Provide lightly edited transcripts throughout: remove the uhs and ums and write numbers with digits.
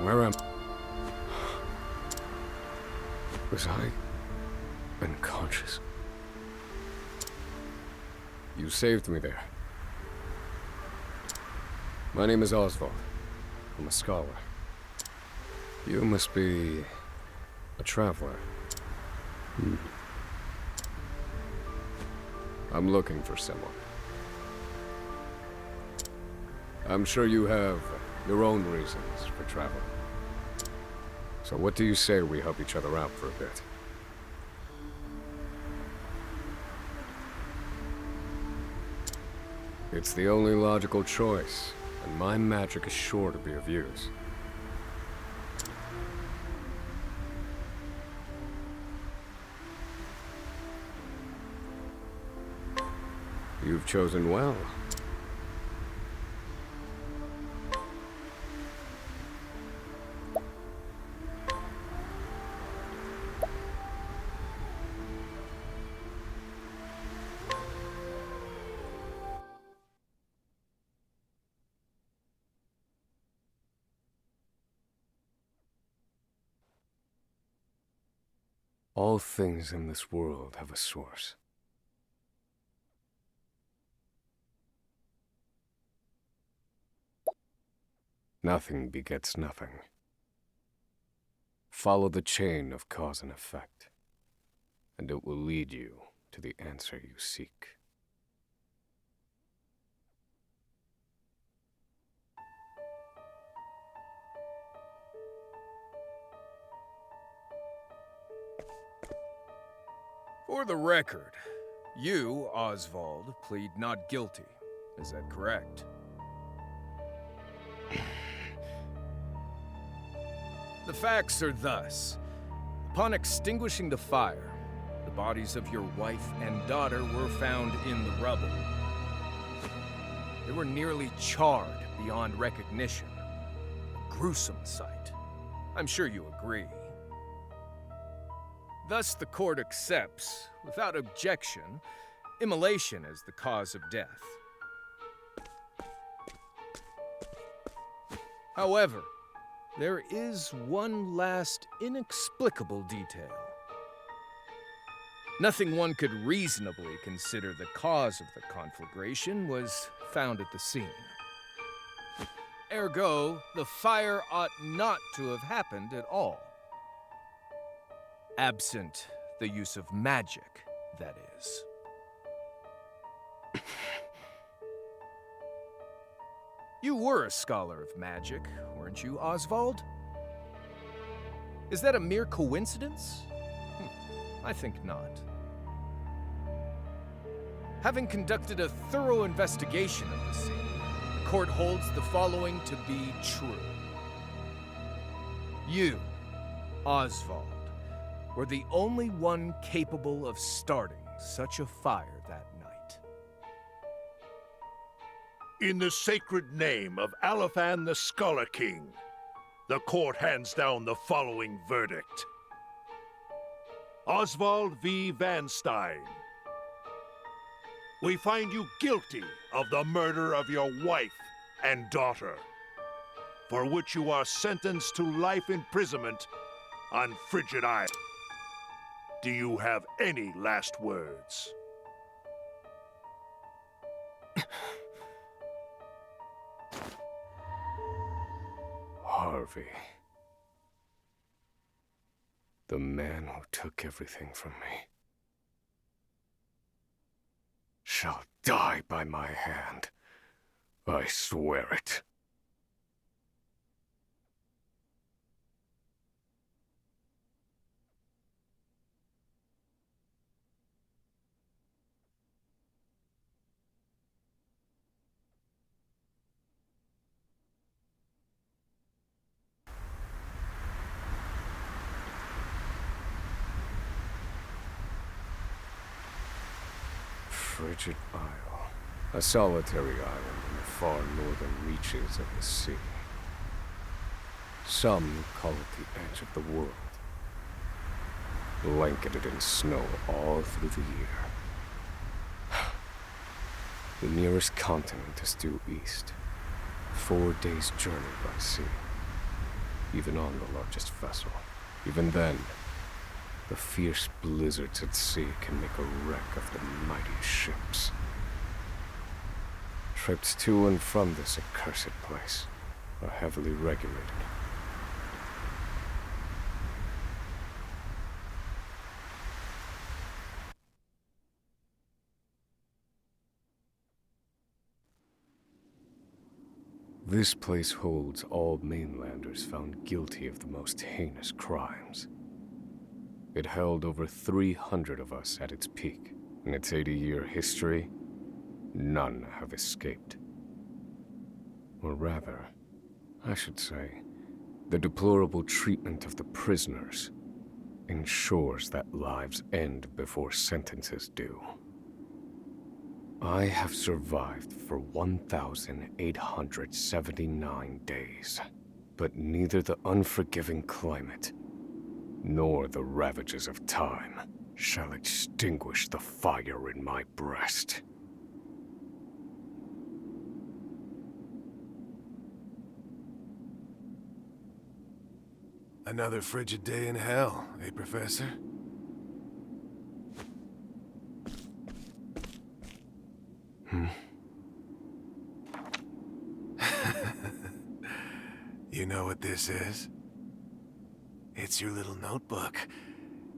Where am... Was I unconscious? You saved me there. My name is Oswald. I'm a scholar. You must be a traveler. I'm looking for someone. I'm sure you have your own reasons for traveling. So what do you say we help each other out for a bit? It's the only logical choice, and my magic is sure to be of use. You've chosen well. All things in this world have a source. Nothing begets nothing. Follow the chain of cause and effect, and it will lead you to the answer you seek. For the record, you, Oswald, plead not guilty. Is that correct? The facts are thus. Upon extinguishing the fire, the bodies of your wife and daughter were found in the rubble. They were nearly charred beyond recognition. A gruesome sight. I'm sure you agree. Thus, the court accepts, without objection, immolation as the cause of death. However, there is one last inexplicable detail. Nothing one could reasonably consider the cause of the conflagration was found at the scene. Ergo, the fire ought not to have happened at all. Absent the use of magic, that is. You were a scholar of magic, weren't you, Oswald? Is that a mere coincidence? I think not. Having conducted a thorough investigation of the scene, the court holds the following to be true. You, Oswald, were the only one capable of starting such a fire that night. In the sacred name of Alaphan the Scholar King, the court hands down the following verdict. Oswald V. Van Stein, we find you guilty of the murder of your wife and daughter, for which you are sentenced to life imprisonment on Frigid Isle. Do you have any last words? Harvey. The man who took everything from me shall die by my hand. I swear it. Frigid Isle, a solitary island in the far northern reaches of the sea. Some call it the edge of the world, blanketed in snow all through the year. The nearest continent is due east. 4 days' journey by sea. Even on the largest vessel. Even then, the fierce blizzards at sea can make a wreck of the mighty ships. Trips to and from this accursed place are heavily regulated. This place holds all mainlanders found guilty of the most heinous crimes. It held over 300 of us at its peak. In its 80-year history, none have escaped. Or rather, I should say, the deplorable treatment of the prisoners ensures that lives end before sentences do. I have survived for 1,879 days, but neither the unforgiving climate nor the ravages of time shall extinguish the fire in my breast. Another frigid day in hell, eh, Professor? You know what this is? It's your little notebook.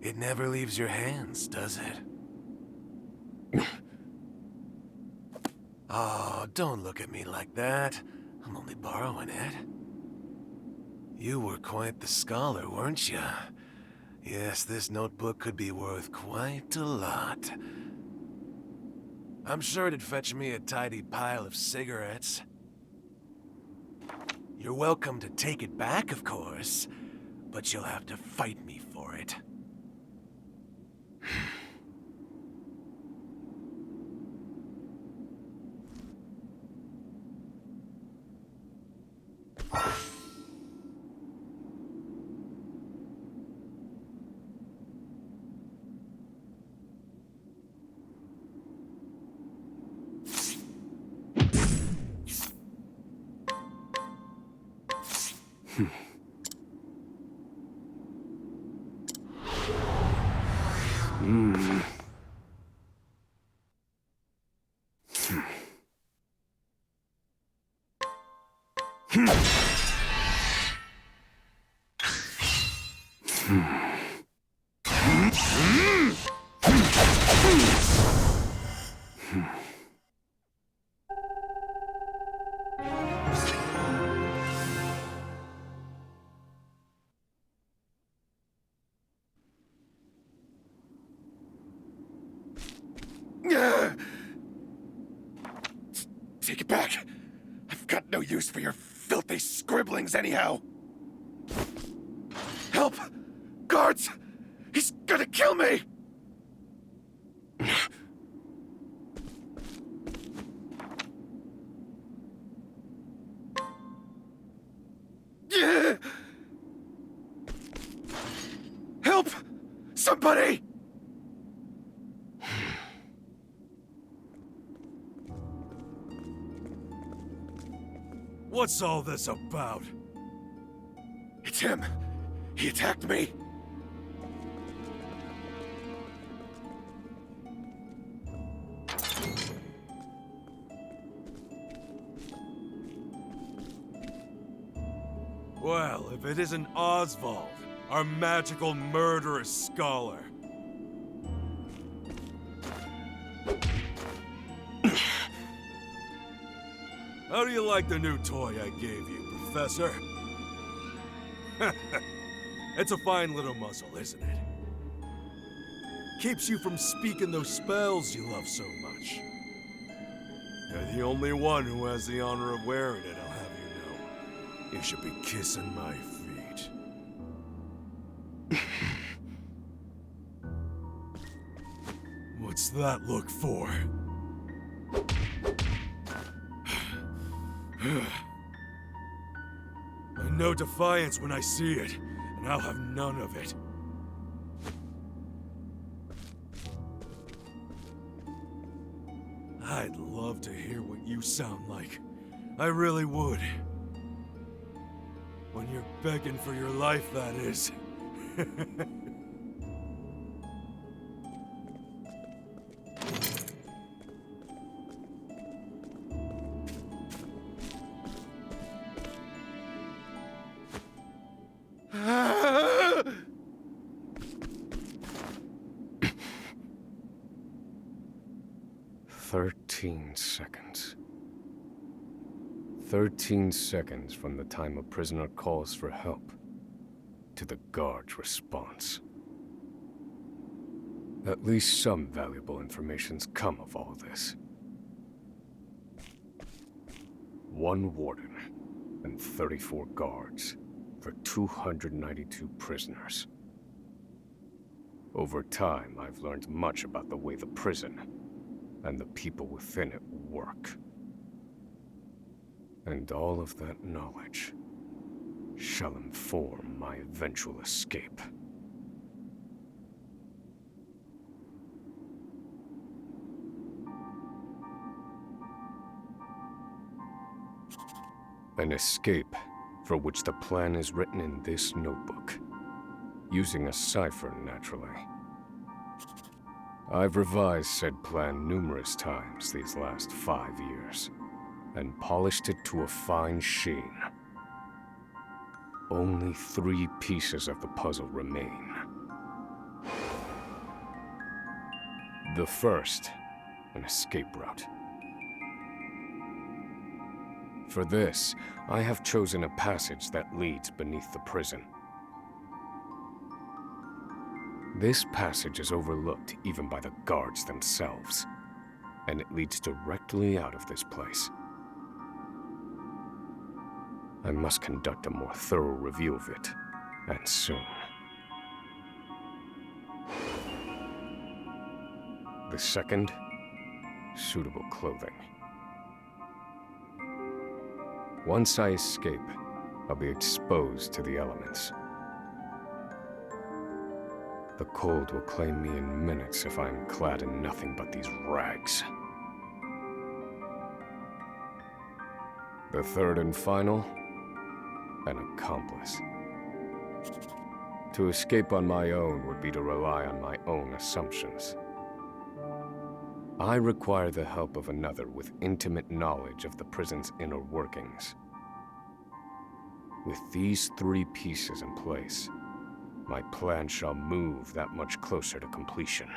It never leaves your hands, does it? Oh, don't look at me like that. I'm only borrowing it. You were quite the scholar, weren't you? Yes, this notebook could be worth quite a lot. I'm sure it'd fetch me a tidy pile of cigarettes. You're welcome to take it back, of course, but you'll have to fight me for it. Take it back. I've got no use for your filthy scribblings anyhow. Help! Guards! He's gonna kill me! Help! Somebody! What's all this about? It's him. He attacked me. Well, if it isn't Oswald, our magical murderous scholar. How do you like the new toy I gave you, Professor? It's a fine little muzzle, isn't it? Keeps you from speaking those spells you love so much. You're the only one who has the honor of wearing it, I'll have you know. You should be kissing my feet. What's that look for? I know defiance when I see it, and I'll have none of it. I'd love to hear what you sound like. I really would. When you're begging for your life, that is. 13 seconds. 13 seconds from the time a prisoner calls for help to the guard's response. At least some valuable information's come of all this. One warden and 34 guards for 292 prisoners. Over time, I've learned much about the way the prison and the people within it work. And all of that knowledge shall inform my eventual escape. An escape for which the plan is written in this notebook, using a cipher, naturally. I've revised said plan numerous times these last 5 years, and polished it to a fine sheen. Only 3 pieces of the puzzle remain. The first, an escape route. For this, I have chosen a passage that leads beneath the prison. This passage is overlooked even by the guards themselves, and it leads directly out of this place. I must conduct a more thorough review of it, and soon. The second, suitable clothing. Once I escape, I'll be exposed to the elements. The cold will claim me in minutes if I am clad in nothing but these rags. The third and final, an accomplice. To escape on my own would be to rely on my own assumptions. I require the help of another with intimate knowledge of the prison's inner workings. With these 3 pieces in place, my plan shall move that much closer to completion.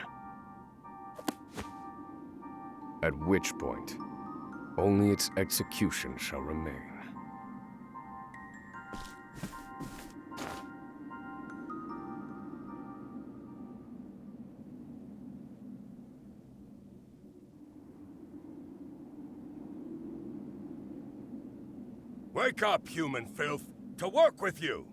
At which point, only its execution shall remain. Wake up, human filth! To work with you!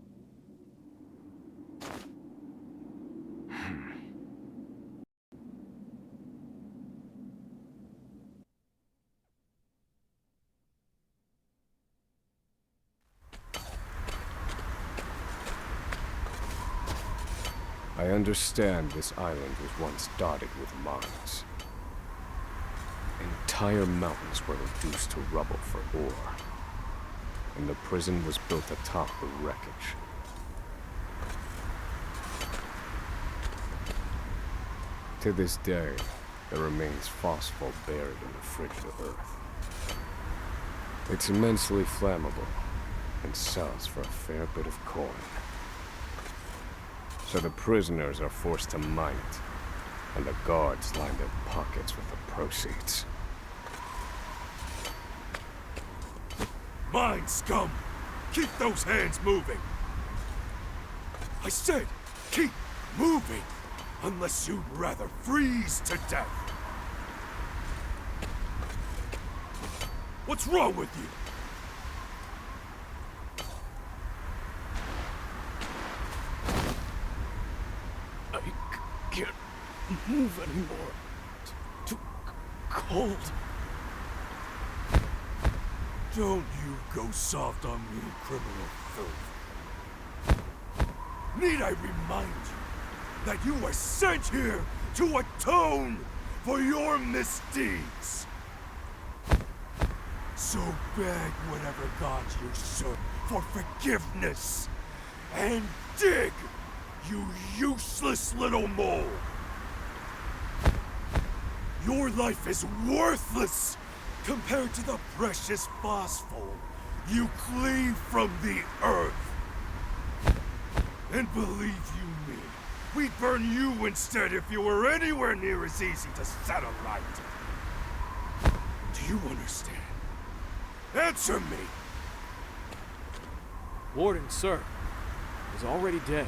I understand this island was once dotted with mines. Entire mountains were reduced to rubble for ore, and the prison was built atop the wreckage. To this day, there remains phosphor buried in the frigid earth. It's immensely flammable, and sells for a fair bit of coin. So the prisoners are forced to mine it, and the guards line their pockets with the proceeds. Mine, scum! Keep those hands moving! I said, keep moving! Unless you'd rather freeze to death! What's wrong with you? I can't move anymore. Too cold. Don't you go soft on me, criminal filth. Need I remind you that you were sent here to atone for your misdeeds? So beg whatever gods you serve for forgiveness. And dig, you useless little mole. Your life is worthless compared to the precious phosphor you cleave from the earth. And believe you me, we'd burn you instead if you were anywhere near as easy to set alight. Do you understand? Answer me! Warden, sir, is already dead.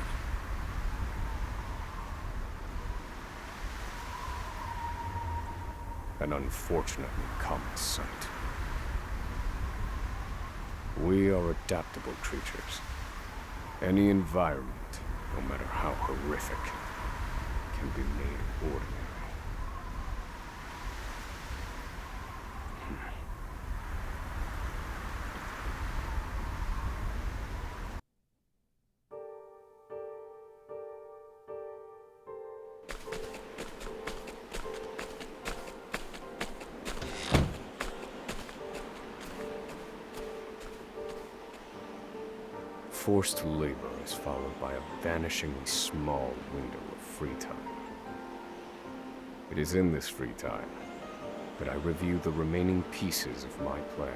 An unfortunately common sight. We are adaptable creatures. Any environment, no matter how horrific, can be made ordinary. Forced labor is followed by a vanishingly small window of free time. It is in this free time that I review the remaining pieces of my plan.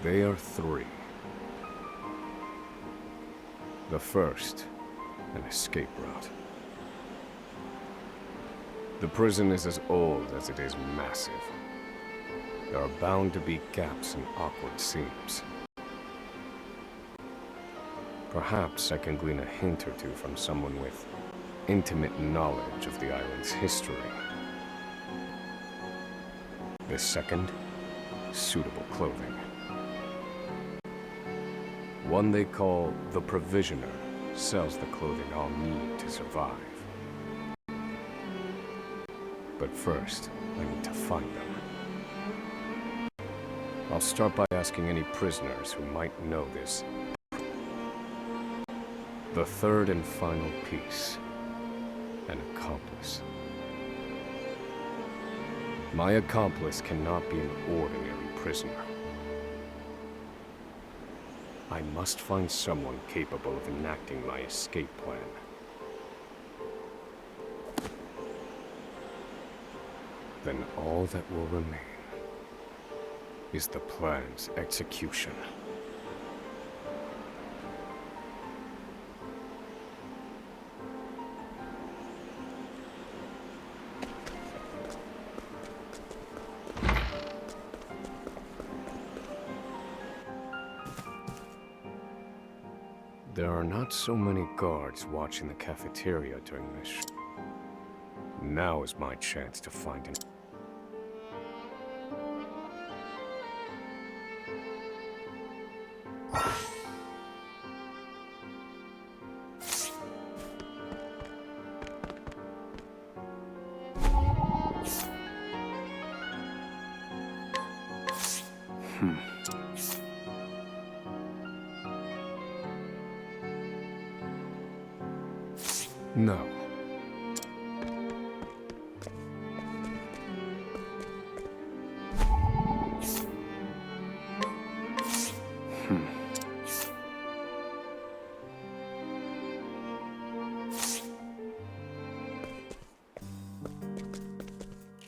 They are three. The first, an escape route. The prison is as old as it is massive. There are bound to be gaps and awkward seams. Perhaps I can glean a hint or two from someone with intimate knowledge of the island's history. The second, suitable clothing. One they call the Provisioner sells the clothing I'll need to survive. But first, I need to find them. I'll start by asking any prisoners who might know this. The third and final piece, an accomplice. My accomplice cannot be an ordinary prisoner. I must find someone capable of enacting my escape plan. Then all that will remain is the plan's execution. There are not so many guards watching the cafeteria during this. Now is my chance to find an... No.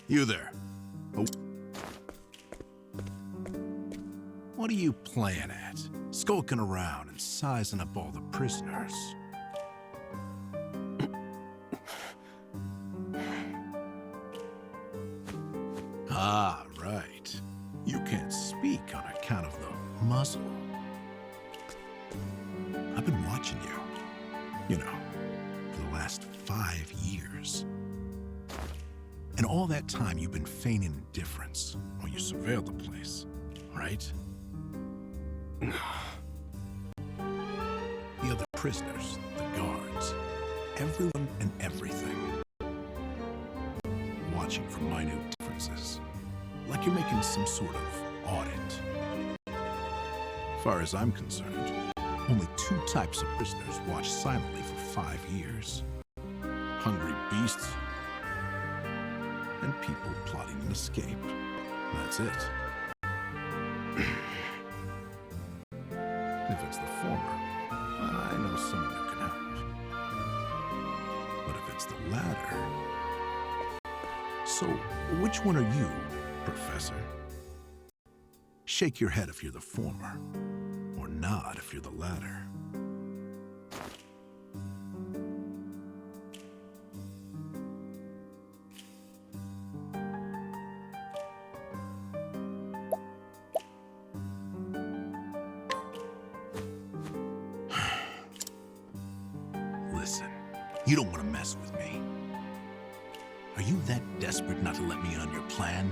You there. Oh. What are you playing at? Skulking around and sizing up all the prisoners. Ah, right. You can't speak on account of the muzzle. I've been watching you, for the last 5 years. And all that time you've been feigning indifference while you surveilled the place, right? The other prisoners, the guards, everyone and everything. Watching for minute differences, like you're making some sort of audit. As far as I'm concerned, only 2 types of prisoners watch silently for 5 years. Hungry beasts and people plotting an escape. That's it. If it's the former, I know someone who can help. But if it's the latter... So, which one are you, Professor? Shake your head if you're the former, or nod if you're the latter. Listen, you don't want to mess with me. Are you that desperate not to let me in on your plan?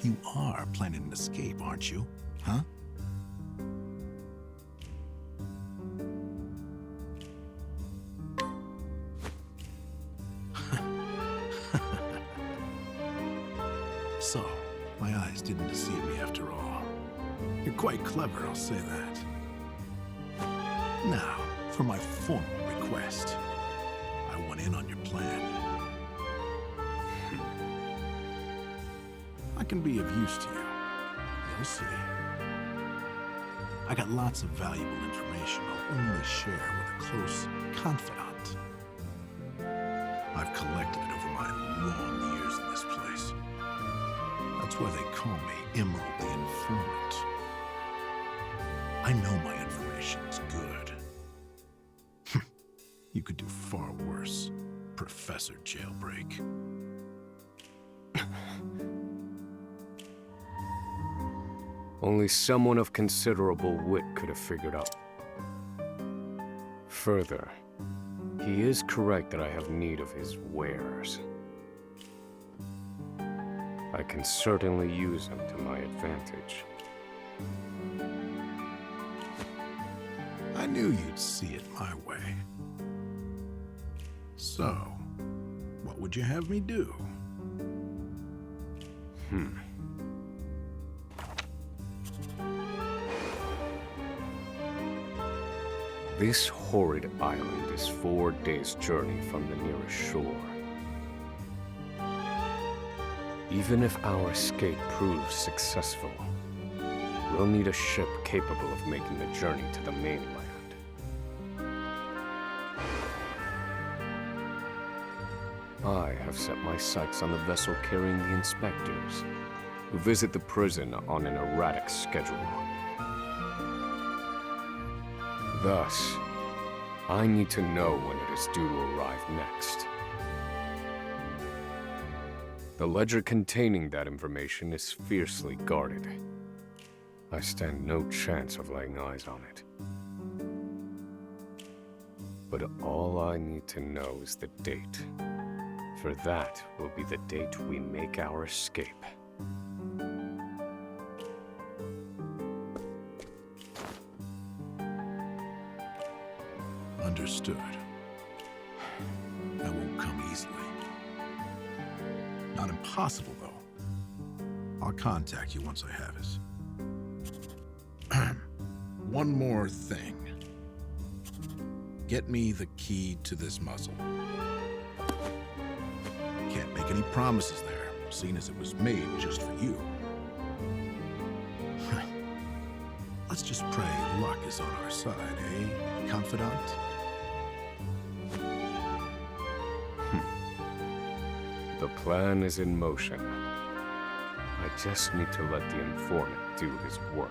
You are planning an escape, aren't you? Huh? So, my eyes didn't deceive me after all. You're quite clever, I'll say that. Now, for my formal request. I want in on your plan. I can be of use to you. You'll see. I got lots of valuable information I'll only share with a close confidant. I've collected it over my long years in this place. That's why they call me Emerald the Informant. I know my information's good. You could do far worse, Professor Jailbreak. Only someone of considerable wit could have figured out. Further, he is correct that I have need of his wares. I can certainly use him to my advantage. I knew you'd see it my way. So, what would you have me do? This horrid island is 4 days' journey from the nearest shore. Even if our escape proves successful, we'll need a ship capable of making the journey to the mainland. I have set my sights on the vessel carrying the inspectors, who visit the prison on an erratic schedule. Thus, I need to know when it is due to arrive next. The ledger containing that information is fiercely guarded. I stand no chance of laying eyes on it. But all I need to know is the date. For that will be the date we make our escape. Understood. That won't come easily. Not impossible, though. I'll contact you once I have it. One more thing. Get me the key to this muzzle. Can't make any promises there, seeing as it was made just for you. Let's just pray luck is on our side, eh, confidant? The plan is in motion. I just need to let the informant do his work.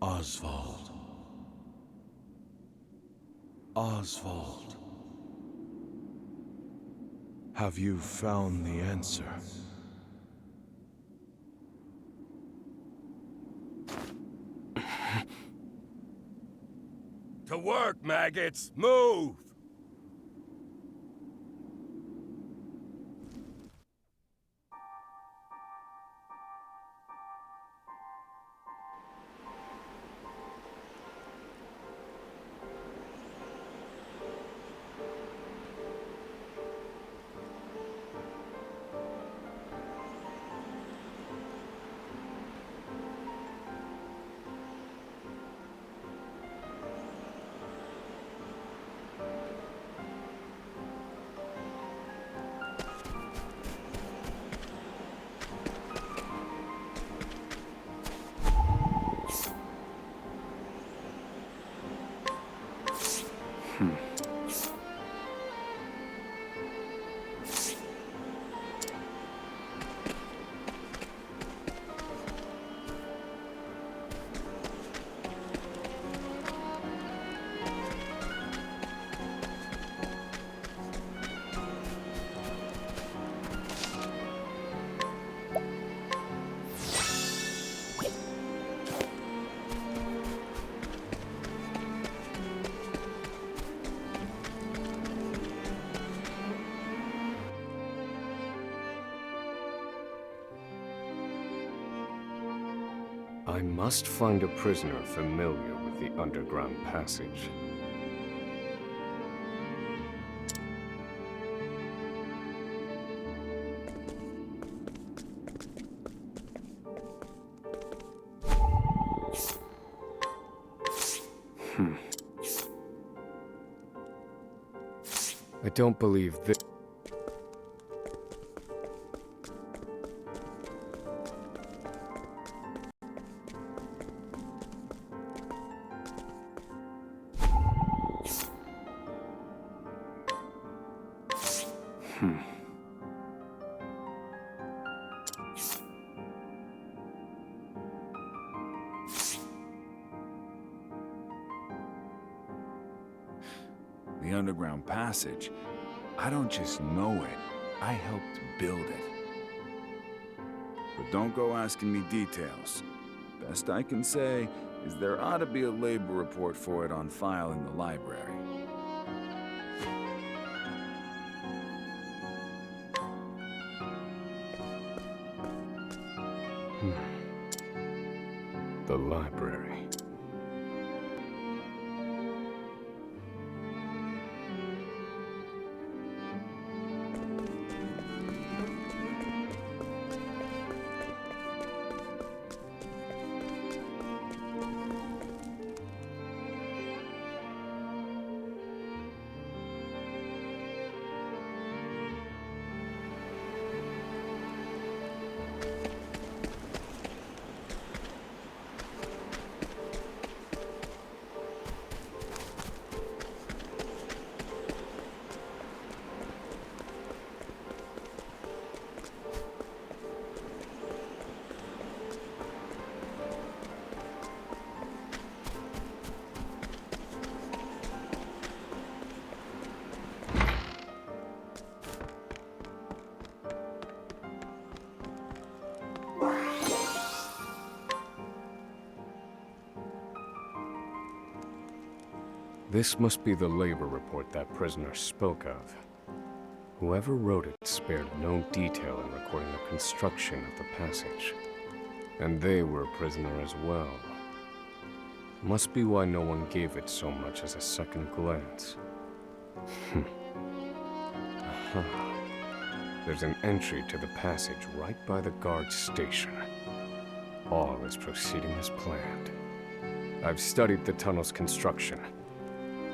Oswald. Oswald. Have you found the answer? To work, maggots! Move! I must find a prisoner familiar with the underground passage. I don't believe this. The underground passage. I don't just know it, I helped build it. But don't go asking me details. Best I can say is there ought to be a labor report for it on file in the library. The library. This must be the labor report that prisoner spoke of. Whoever wrote it spared no detail in recording the construction of the passage. And they were a prisoner as well. Must be why no one gave it so much as a second glance. Aha. There's an entry to the passage right by the guard station. All is proceeding as planned. I've studied the tunnel's construction,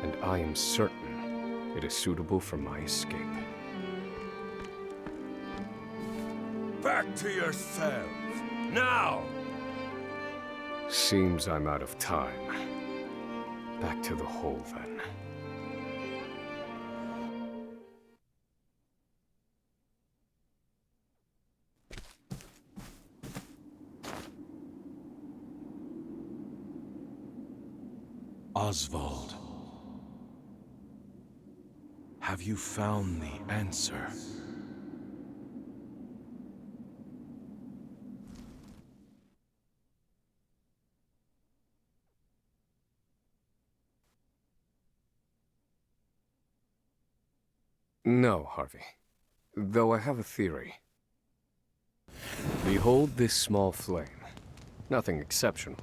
and I am certain it is suitable for my escape. Back to your cells, now! Seems I'm out of time. Back to the hole, then. Oswald, have you found the answer? No, Harvey. Though I have a theory. Behold this small flame. Nothing exceptional.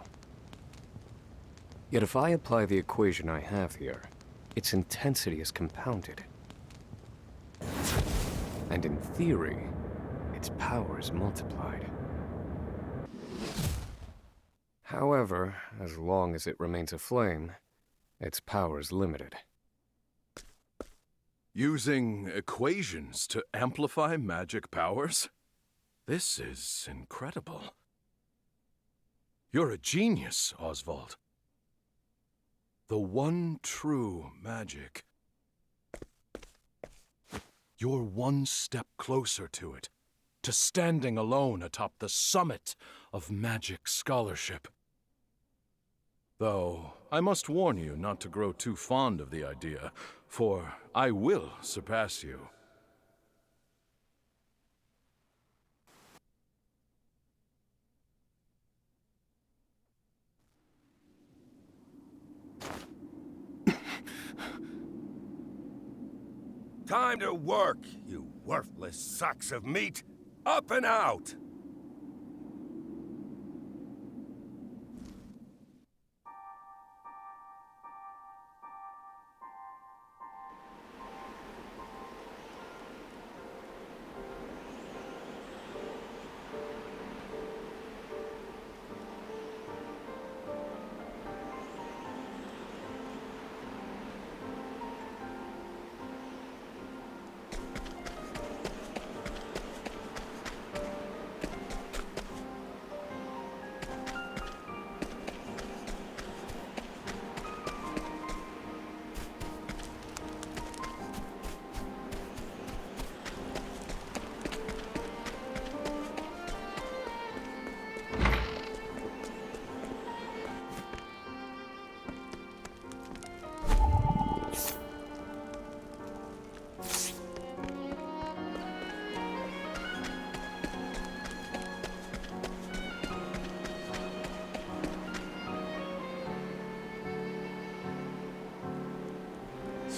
Yet if I apply the equation I have here, its intensity is compounded. And in theory, its power is multiplied. However, as long as it remains a flame, its power is limited. Using equations to amplify magic powers? This is incredible. You're a genius, Oswald. The one true magic. You're one step closer to it, to standing alone atop the summit of magic scholarship. Though, I must warn you not to grow too fond of the idea, for I will surpass you. Time to work, you worthless sacks of meat! Up and out!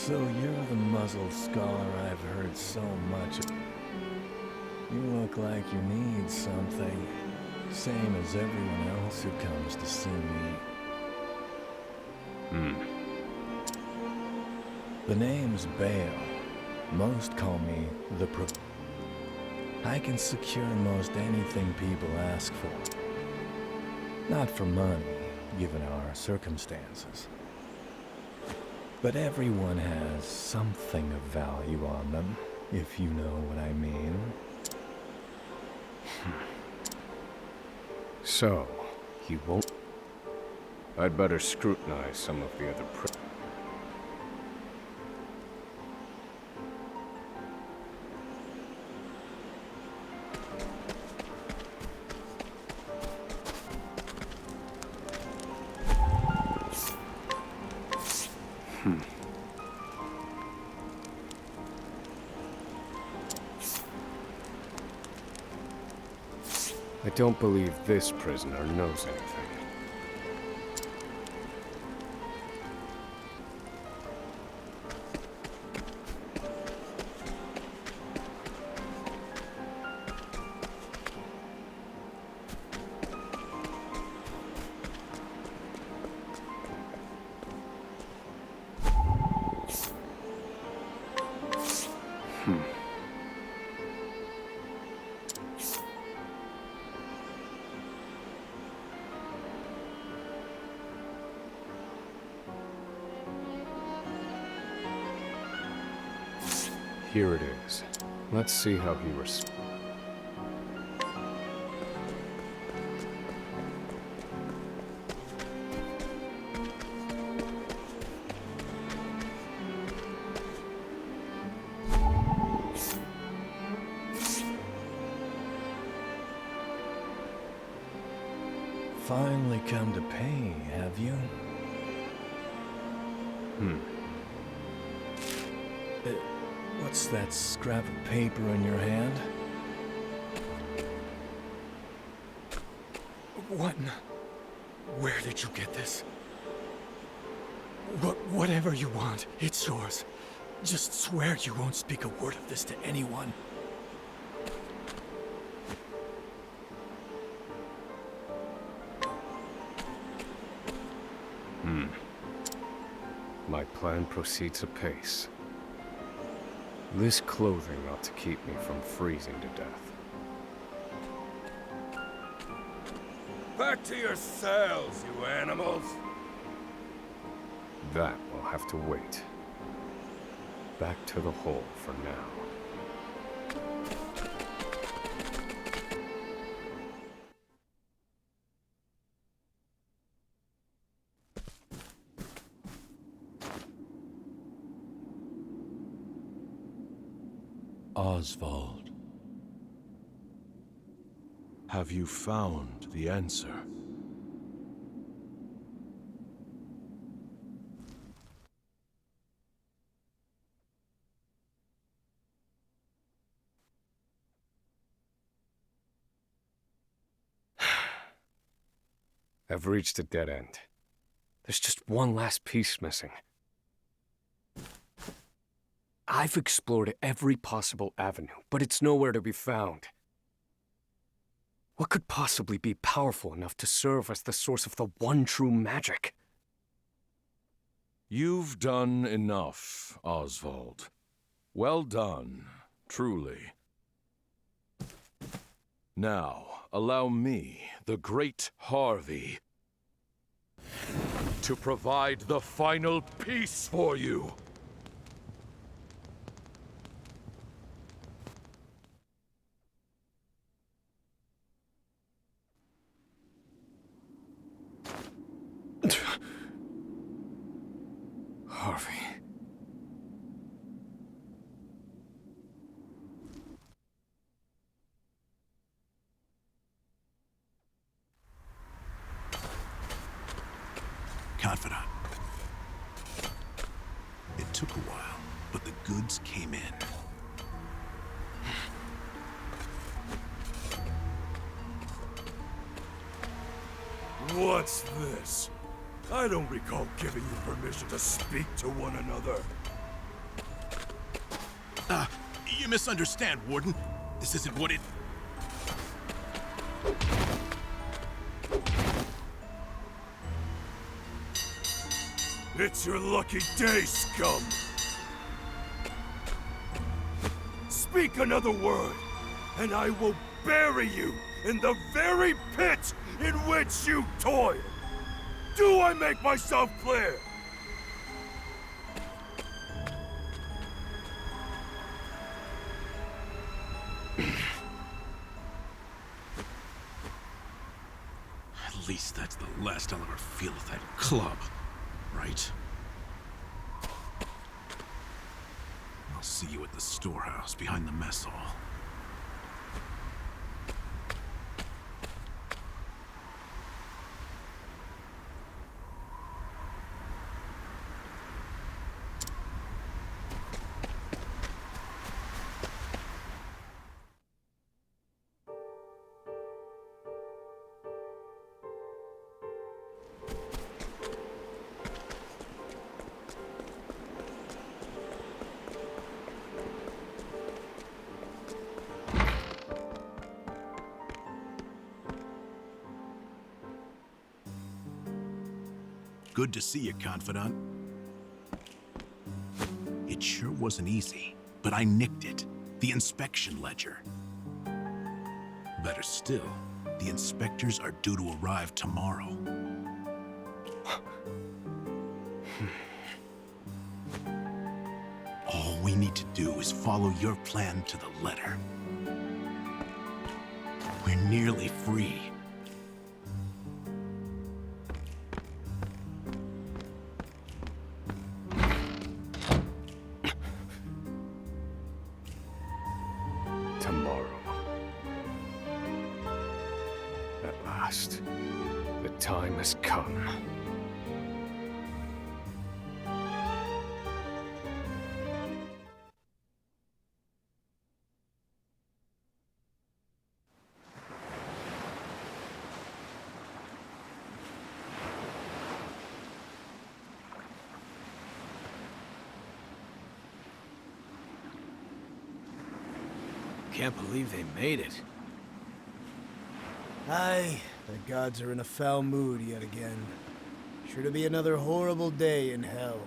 So you're the muzzled scholar I've heard so much of. You look like you need something. Same as everyone else who comes to see me. The name's Bale. Most call me the Pro... I can secure most anything people ask for. Not for money, given our circumstances. But everyone has something of value on them, if you know what I mean. So, he won't... I'd better scrutinize some of the other I don't believe this prisoner knows anything. Here it is. Let's see how he responds. Finally come to pay, have you? What's that scrap of paper in your hand? Where did you get this? Whatever you want, it's yours. Just swear you won't speak a word of this to anyone. My plan proceeds apace. This clothing ought to keep me from freezing to death. Back to your cells, you animals! That will have to wait. Back to the hole for now. Oswald. Have you found the answer? I've reached a dead end. There's just one last piece missing. I've explored every possible avenue, but it's nowhere to be found. What could possibly be powerful enough to serve as the source of the one true magic? You've done enough, Oswald. Well done, truly. Now, allow me, the great Harvey, to provide the final piece for you. Harvey. Confidant. It took a while, but the goods came in. What's this? I don't recall giving you permission to speak to one another. You misunderstand, Warden. This isn't what it... It's your lucky day, scum! Speak another word, and I will bury you in the very pit in which you toil! Do I make myself clear? At least that's the last I'll ever feel of that club, right? I'll see you at the storehouse behind the mess hall. Good to see you, Confidant. It sure wasn't easy, but I nicked it. The inspection ledger. Better still, the inspectors are due to arrive tomorrow. All we need to do is follow your plan to the letter. We're nearly free. Tomorrow. At last, the time has come. Can't believe they made it. Aye, the gods are in a foul mood yet again. Sure to be another horrible day in hell.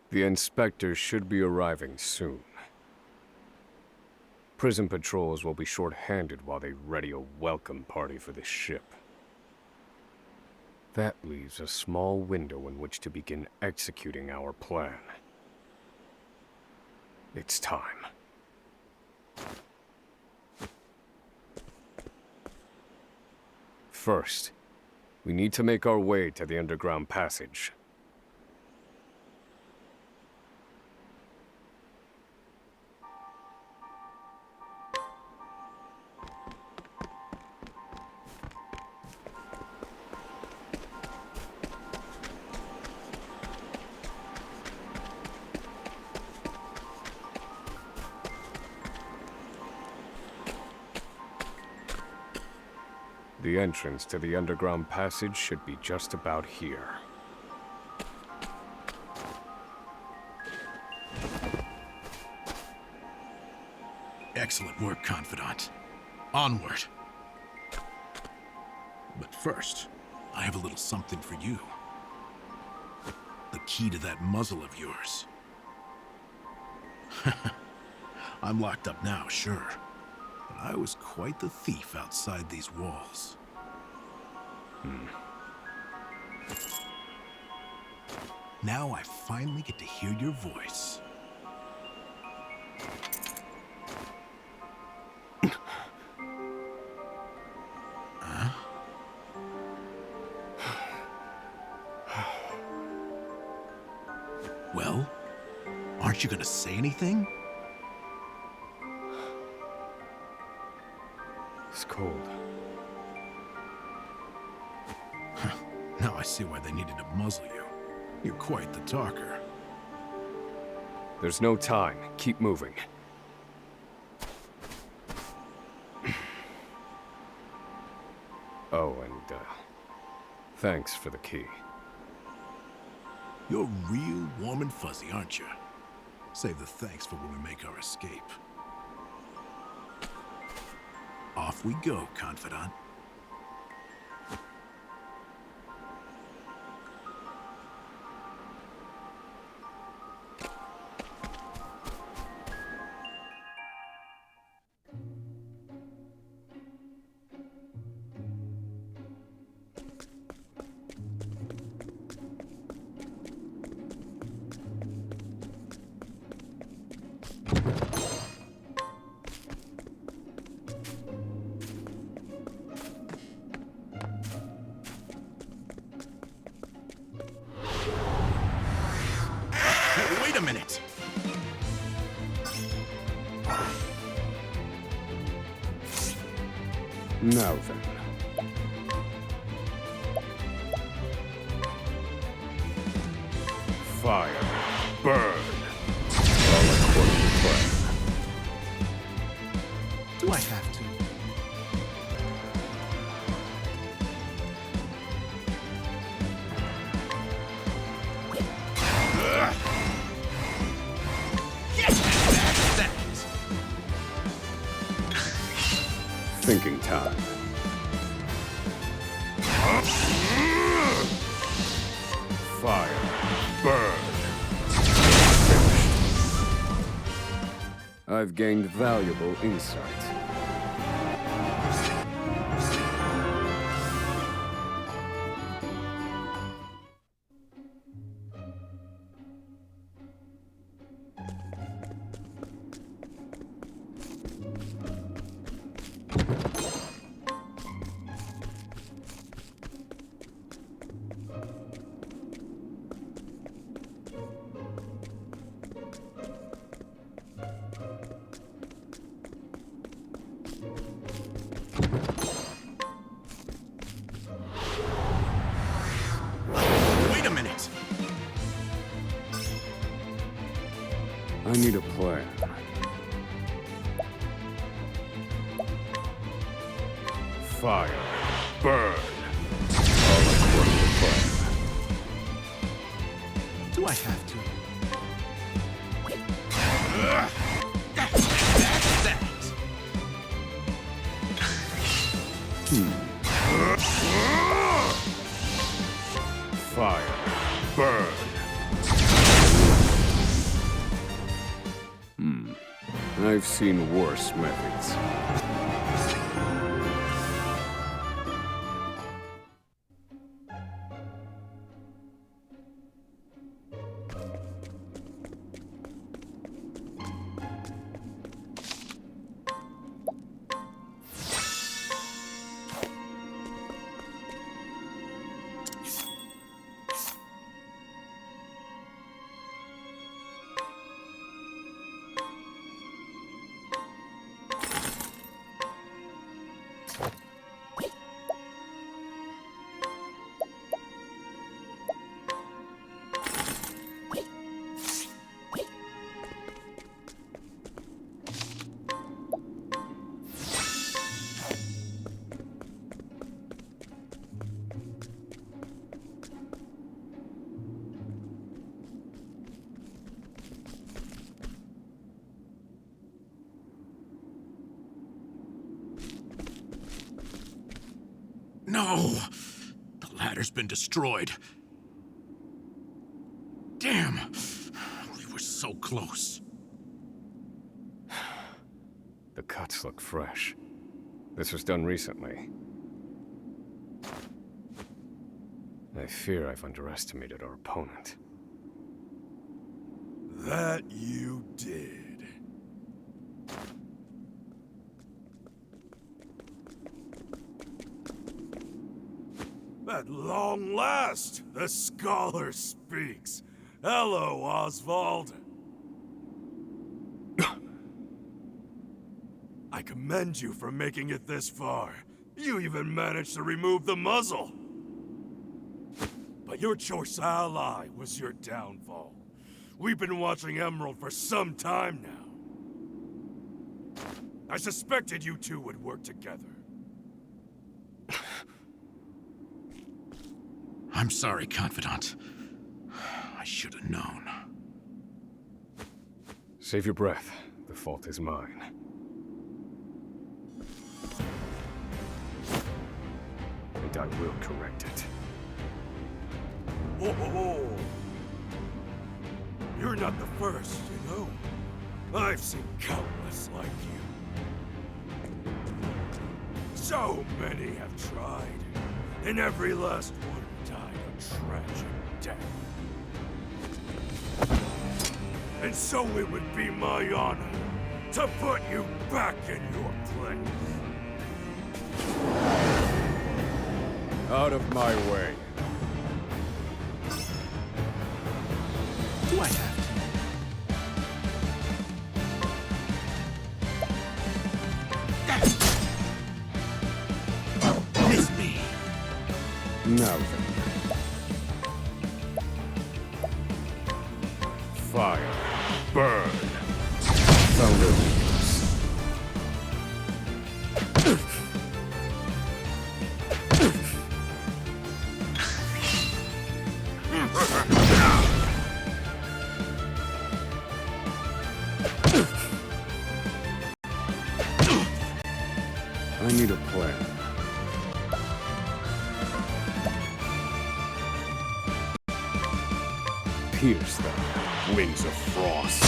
The inspectors should be arriving soon. Prison patrols will be short-handed while they ready a welcome party for the ship. That leaves a small window in which to begin executing our plan. It's time. First, we need to make our way to the underground passage. The entrance to the underground passage should be just about here. Excellent work, Confidant. Onward. But first, I have a little something for you. The key to that muzzle of yours. I'm locked up now, sure. But I was quite the thief outside these walls. Now I finally get to hear your voice. Huh? Well, aren't you gonna say anything? It's cold. Now I see why they needed to muzzle you. You're quite the talker. There's no time. Keep moving. Oh, and, thanks for the key. You're real warm and fuzzy, aren't you? Save the thanks for when we make our escape. Off we go, confidant. Wait a minute! Now then. Fire. Burn. All according to plan. Do I have to? Thinking time. Fire. Burn. Finished. I've gained valuable insight. Wait a minute! I need a plan. Fire. Burn. All according to plan. Do I have to? Fire. Burn. I've seen worse methods. No! The ladder's been destroyed. Damn! We were so close. The cuts look fresh. This was done recently. I fear I've underestimated our opponent. That you did. At long last, the scholar speaks. Hello, Oswald. I commend you for making it this far. You even managed to remove the muzzle. But your choice ally was your downfall. We've been watching Emerald for some time now. I suspected you two would work together. I'm sorry, Confidant. I should have known. Save your breath. The fault is mine. And I will correct it. Oh, you're not the first, you know. I've seen countless like you. So many have tried, and every last one died a tragic death. And so it would be my honor to put you back in your place. Out of my way. Do I have to? Miss me. Now then. Fire. Burn. Found a weakness. I need a plan. Pierce them. Wings of frost.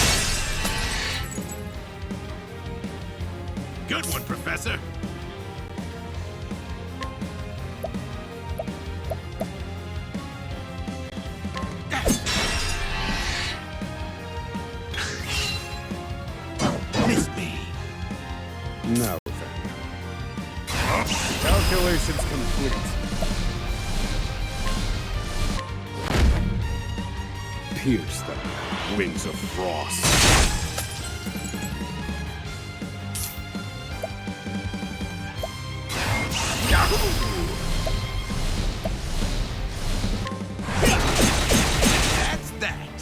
Good one, Professor. Miss me. Now then. Calculations complete. Pierce them. Wings of frost. That's that.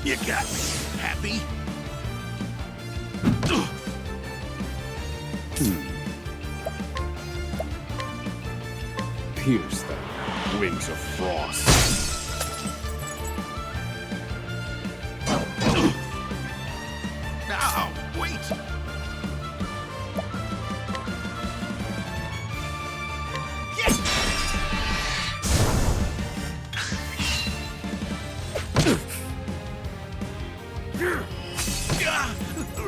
You got me. Happy? Pierce them. Wings of frost. Ow, wait.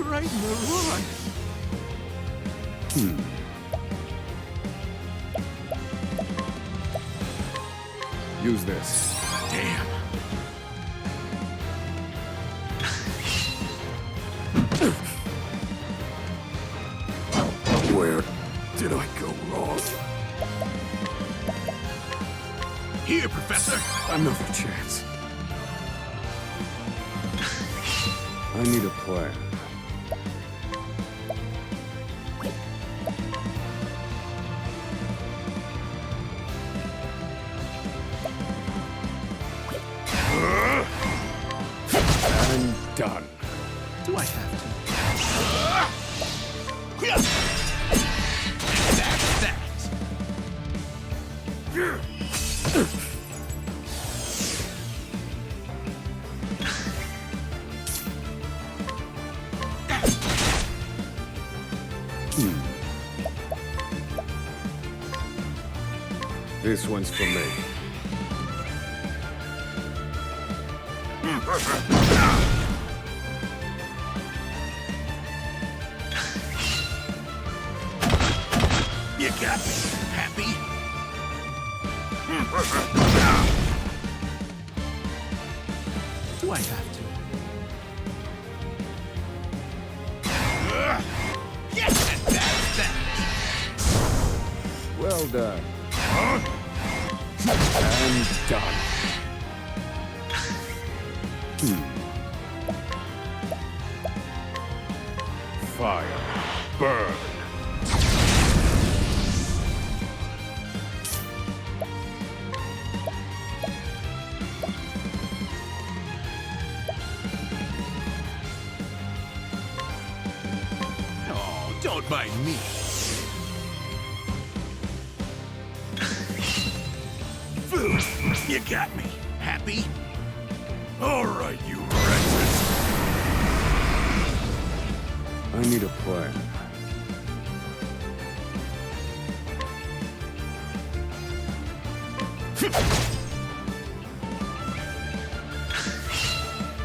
Right in the run. Use this. Damn. Where did I go wrong? Here, Professor. Another chance. I need a plan. And done. Do I have to? That's that. This one's for me. You got me. Happy? Do I have to? Yes, and that's that. Well done. And done. Fire. Burn. Oh, don't mind me. You got me. Happy? All right, you wretches. I need a plan.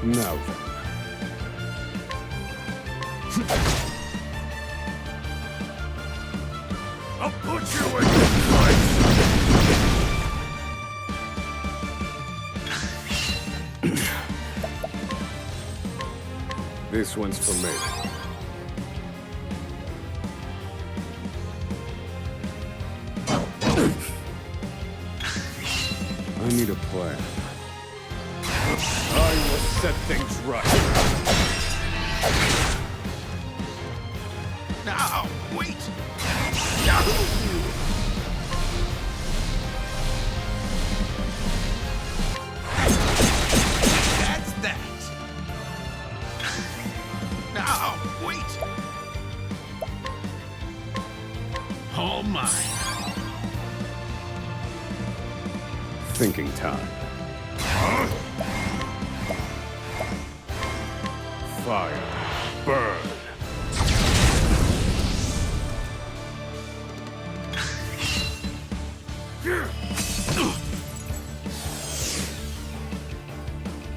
Now then. I'll put you in your place. This one's for me. I need a plan. I will set things right. No, wait! That's that! No, wait! All mine. Thinking time. Fire. Burn.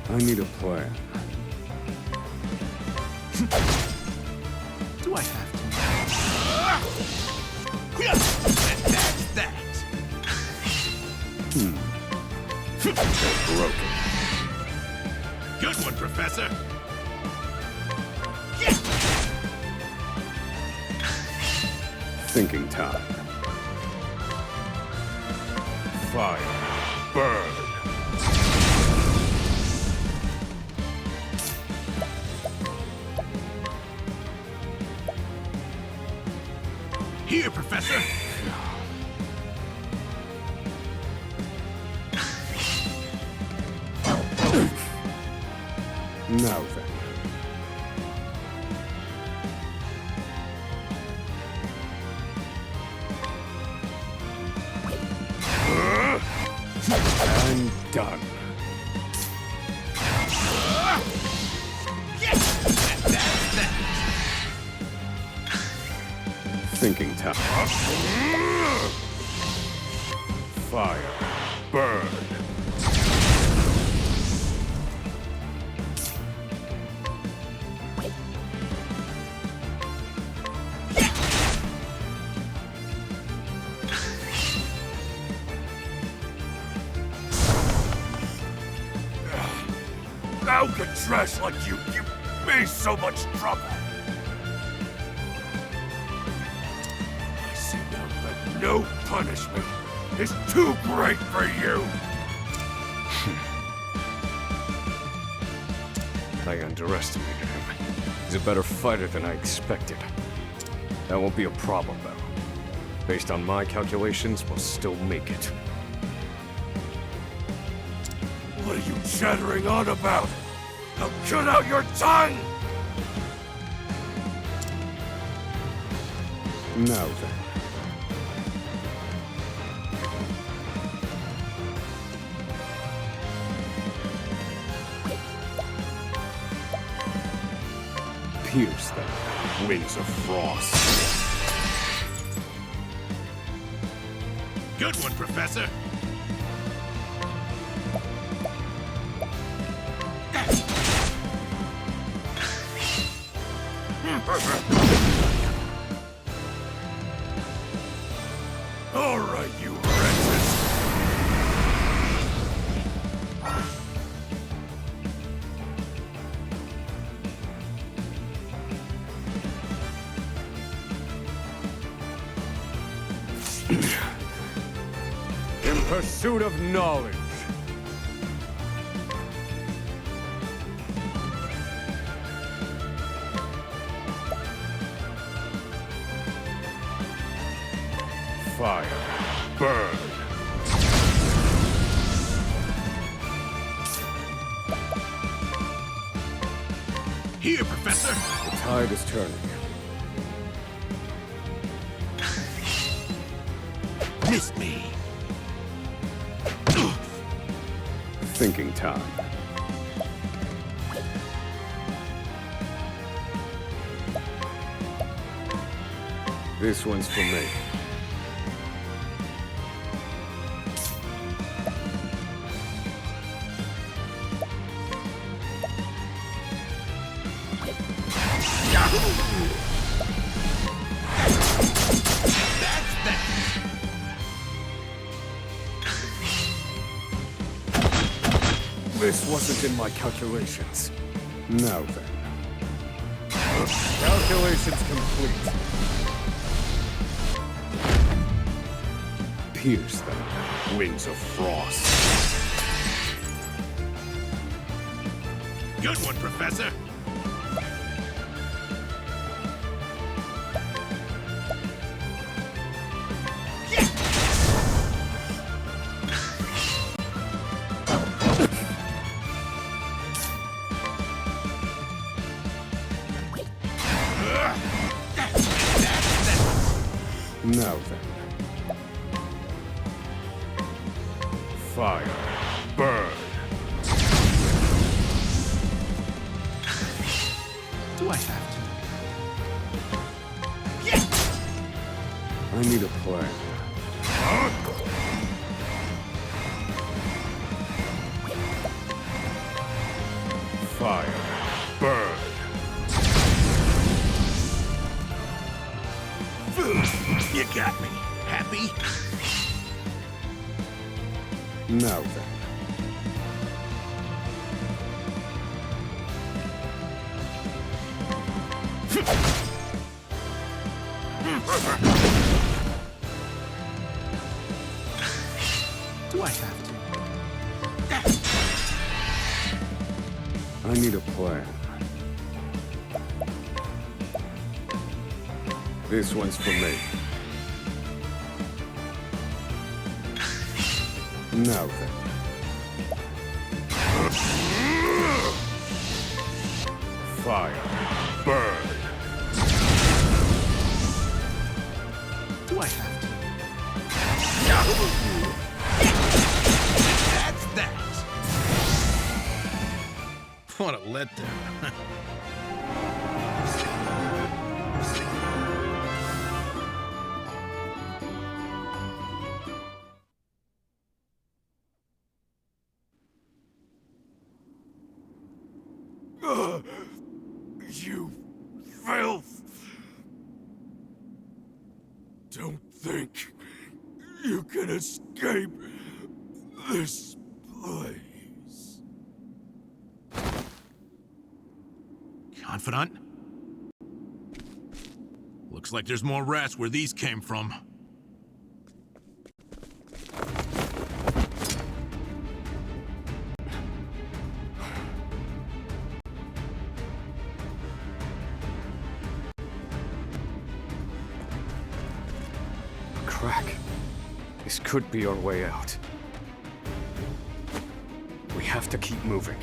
I need a plan. Do I have to? That's that! They're broken. Good one, Professor! Thinking time. Fire. Burn. Here, Professor! Now then. I'm done. Thinking time. Fire. Burn. Alcatraz like you give me so much trouble. I see now that no punishment is too great for you. I underestimated him. He's a better fighter than I expected. That won't be a problem, though. Based on my calculations, we'll still make it. What are you chattering on about? Now cut out your tongue! Now then. Pierce them, wings of frost. Good one, Professor! All right, you wretches. In pursuit of knowledge. Fire. Burn. Here, Professor! The tide is turning. Missed me! Thinking time. This one's for me. This wasn't in my calculations. Now then. Calculations complete. Pierce them, wings of frost. Good one, Professor. Now then. Fire. Burn. Do I have I need a plan. Fire. Burn. You got me. Happy? Now then. Do I have to? I need a plan. This one's for me. Now then. Fire. Burn. Do I have to? That's that. What a letdown. You filth! Don't think you can escape this place. Confidant? Looks like there's more rats where these came from. Crack. This could be our way out. We have to keep moving.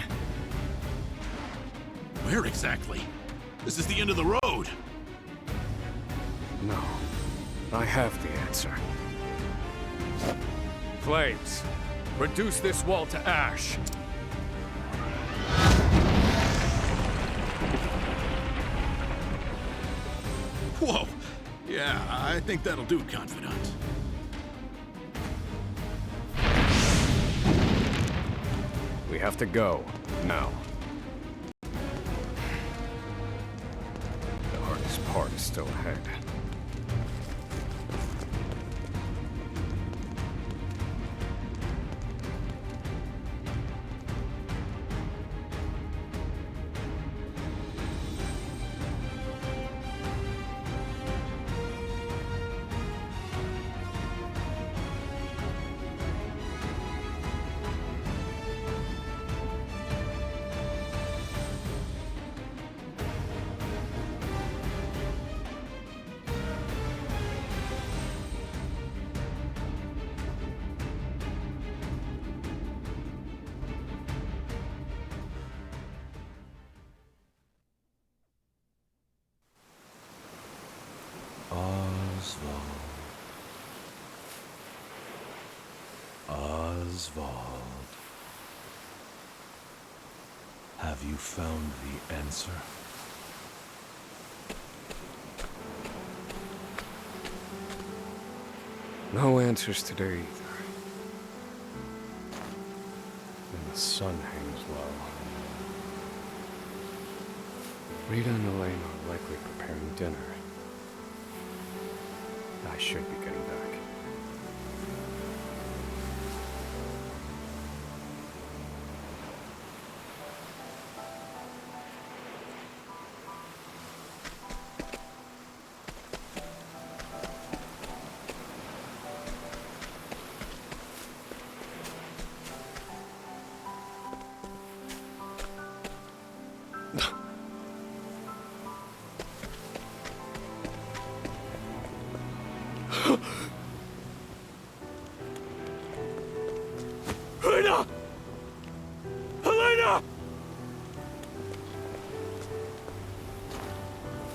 Where exactly? This is the end of the road. No. I have the answer. Flames, reduce this wall to ash. Whoa. Yeah, I think that'll do, Confidant. We have to go. Now. The hardest part is still ahead. Oswald. Have you found the answer? No answers today either. And the sun hangs low. Rita and Elaine are likely preparing dinner. I should be getting back. Helena! Helena!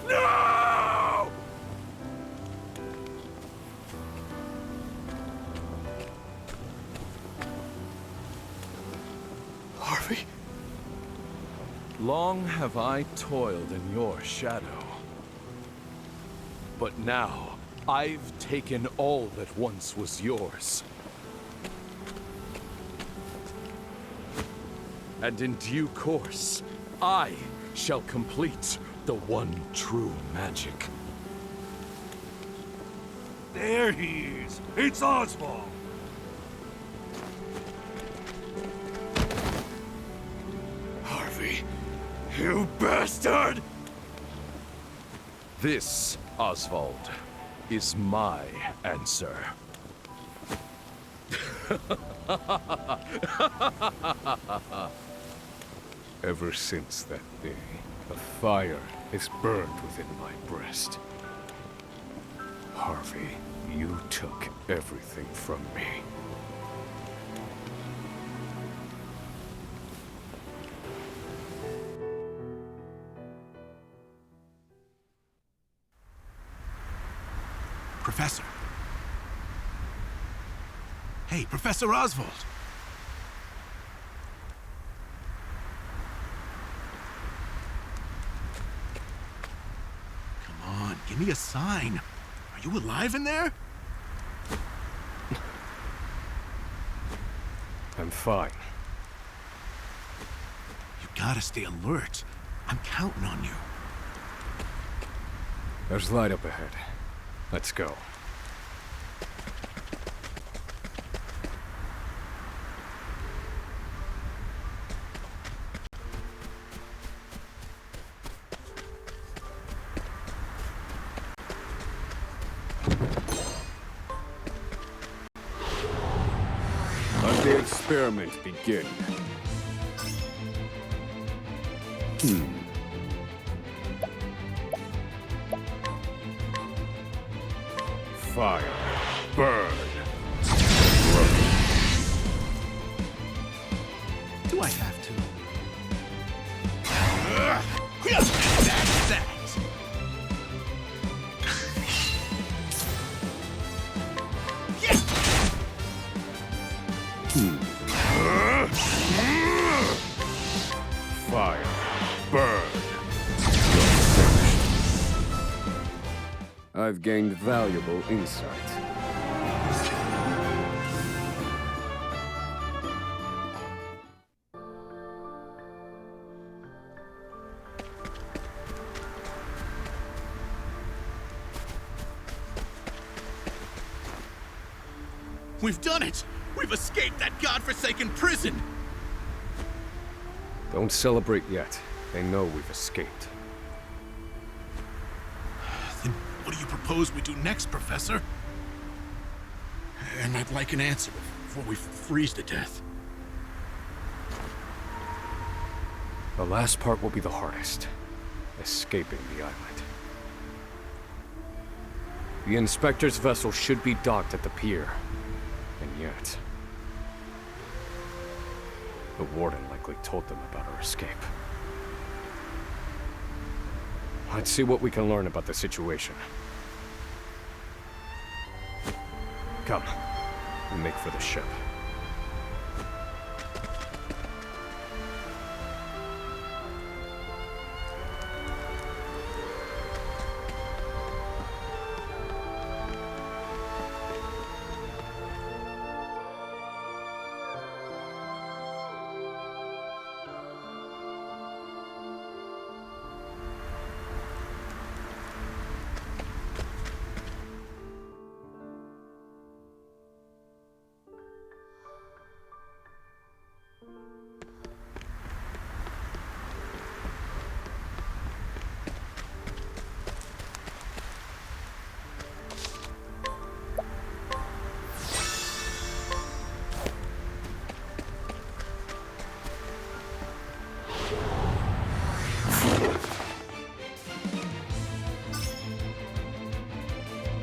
No! Harvey? Long have I toiled in your shadow. But now, I've taken all that once was yours. And in due course, I shall complete the one true magic. There he is! It's Oswald! Harvey, you bastard! This, Oswald, is my answer. Ever since that day, a fire is burned within my breast. Harvey, you took everything from me. Professor. Hey, Professor Oswald. Come on, give me a sign. Are you alive in there? I'm fine. You gotta stay alert. I'm counting on you. There's light up ahead. Let's go. Let the experiment begin. Fire. Burn. Do I have to? That's that. Fire. Burn. I've gained valuable insight. We've done it! We've escaped that godforsaken prison! Don't celebrate yet. They know we've escaped. Then what do you propose we do next, Professor? And I'd like an answer before we freeze to death. The last part will be the hardest. Escaping the island. The Inspector's vessel should be docked at the pier. And yet... the Warden likely told them about our escape. Let's see what we can learn about the situation. Come. We make for the ship.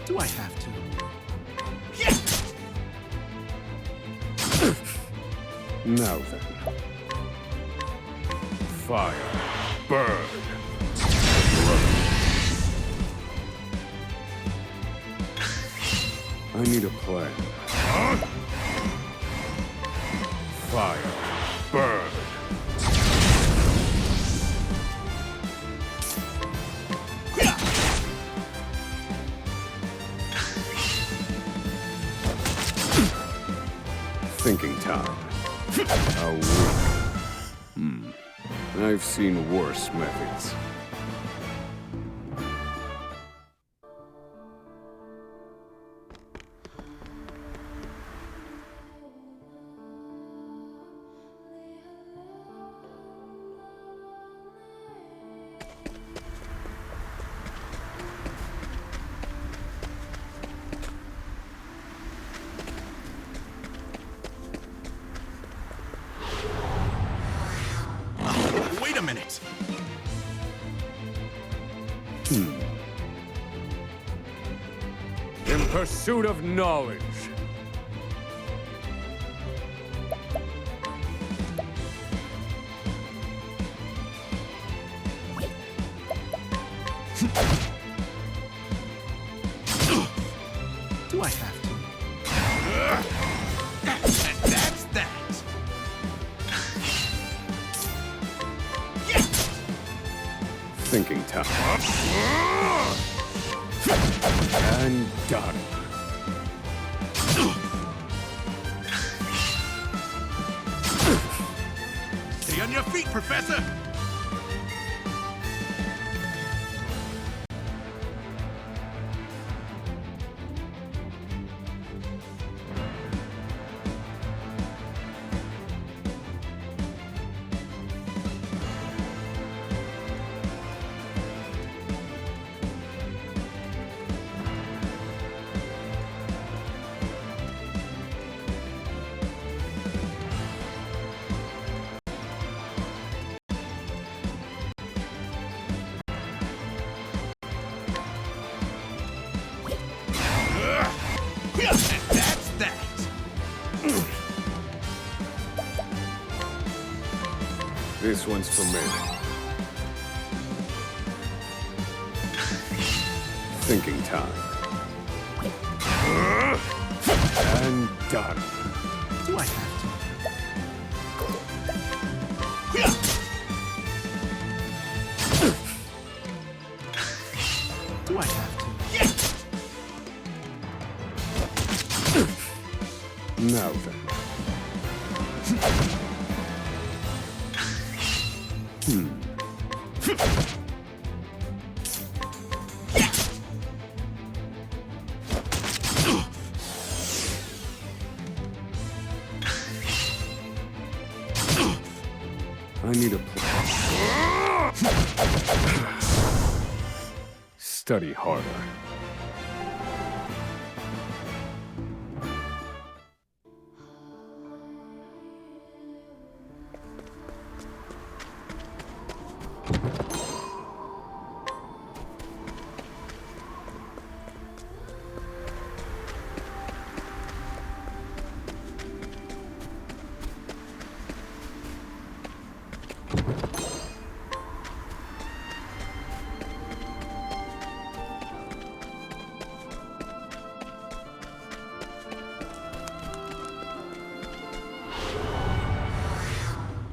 Do I have to? Now then. Fire. Burn. I need a plan. Fire. Burn. Thinking time. A week. I've seen worse methods. Wait a minute. In pursuit of knowledge. Do I have to? And that's that. Thinking time. And done. Stay on your feet, Professor. And that's that. This one's for me. Thinking time. And done. Do I have to? Do I have to? Now then. I need a plan. Study harder.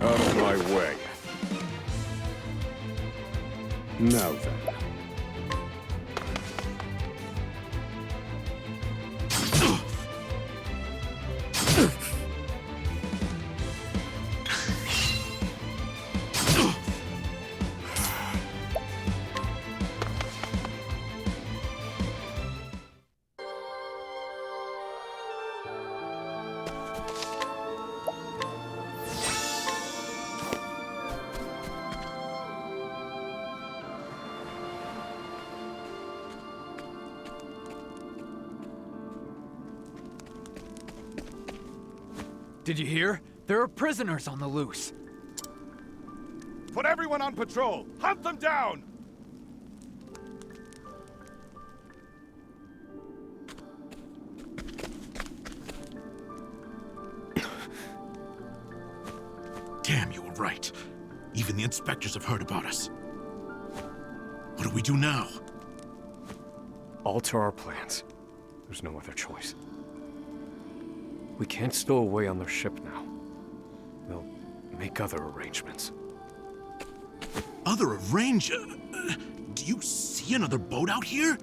Out of my way. Now then. Did you hear? There are prisoners on the loose. Put everyone on patrol! Hunt them down! Cam, you were right. Even the inspectors have heard about us. What do we do now? Alter our plans. There's no other choice. We can't stow away on their ship now. We'll make other arrangements. Other arranger? Do you see another boat out here?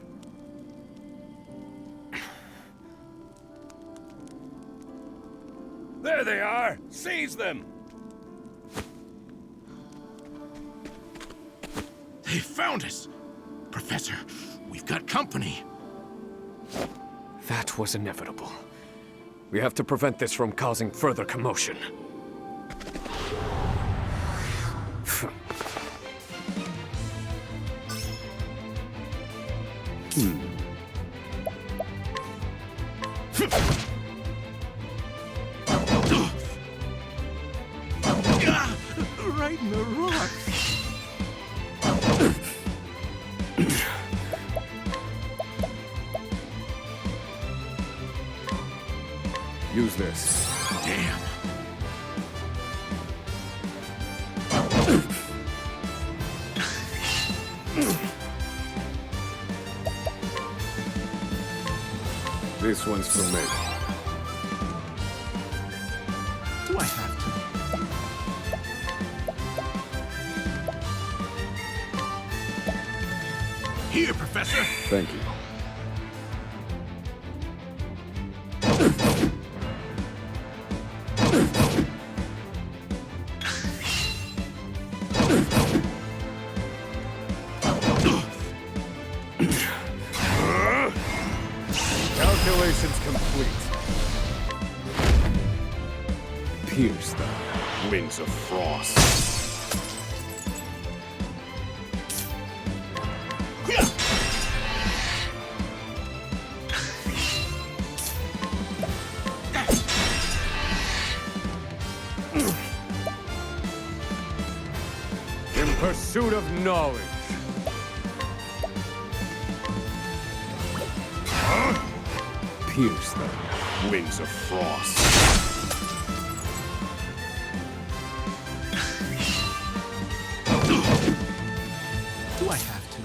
There they are! Seize them! They found us! Professor, we've got company. That was inevitable. We have to prevent this from causing further commotion. Right in the rock. Use this. Damn. This one's for me. Do I have to? Here, Professor. Thank you. Calculations complete. Pierce them. Winds of frost. In pursuit of knowledge. Pierce them. Winds of frost. Do I have to?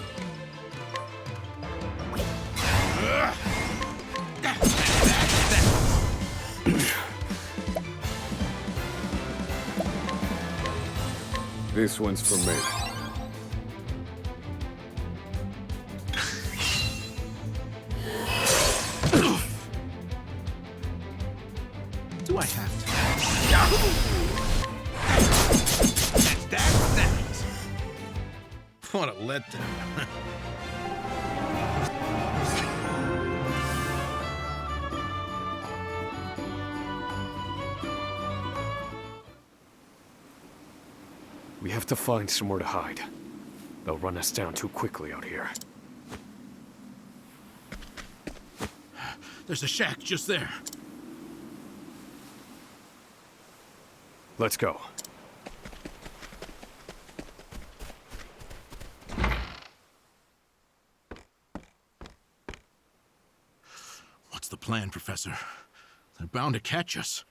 This one's for me. Do I have to? That's that. What a letdown. We have to find somewhere to hide. They'll run us down too quickly out here. There's a shack just there. Let's go. What's the plan, Professor? They're bound to catch us.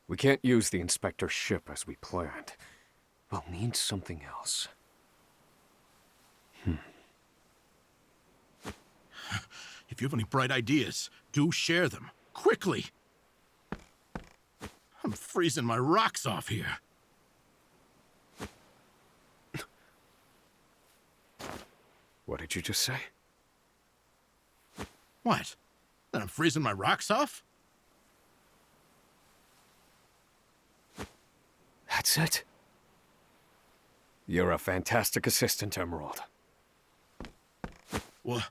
We can't use the inspector's ship as we planned. We'll need something else. If you have any bright ideas, do share them. Quickly! I'm freezing my rocks off here. What did you just say? What? That I'm freezing my rocks off? That's it. You're a fantastic assistant, Emerald. Well,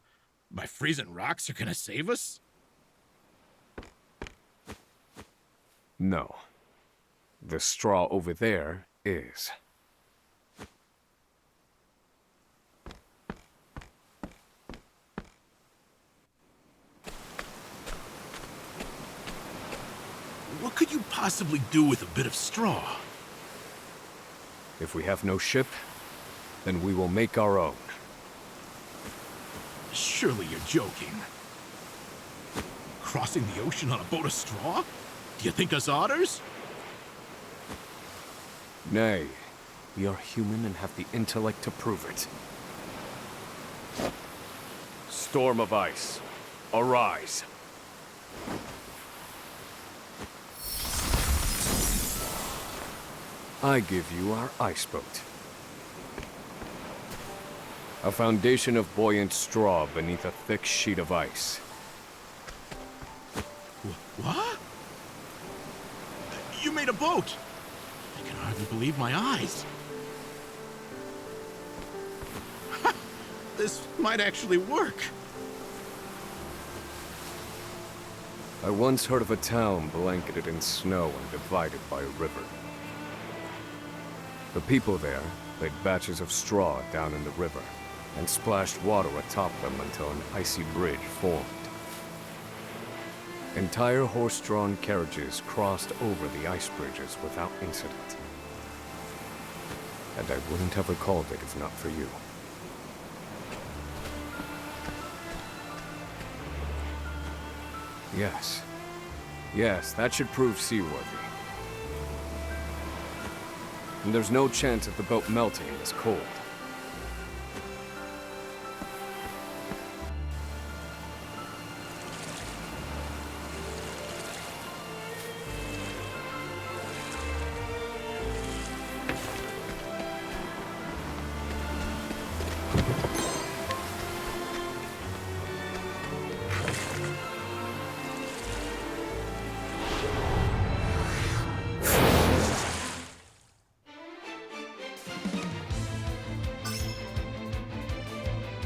my freezing rocks are gonna save us? No. The straw over there is. What could you possibly do with a bit of straw? If we have no ship, then we will make our own. Surely you're joking. Crossing the ocean on a boat of straw? Do you think us otters? Nay, we are human and have the intellect to prove it. Storm of ice, arise. I give you our ice boat. A foundation of buoyant straw beneath a thick sheet of ice. What? You made a boat! I can hardly believe my eyes. This might actually work. I once heard of a town blanketed in snow and divided by a river. The people there laid batches of straw down in the river and splashed water atop them until an icy bridge formed. Entire horse-drawn carriages crossed over the ice bridges without incident. And I wouldn't have recalled it if not for you. Yes. Yes, that should prove seaworthy. And there's no chance of the boat melting in this cold.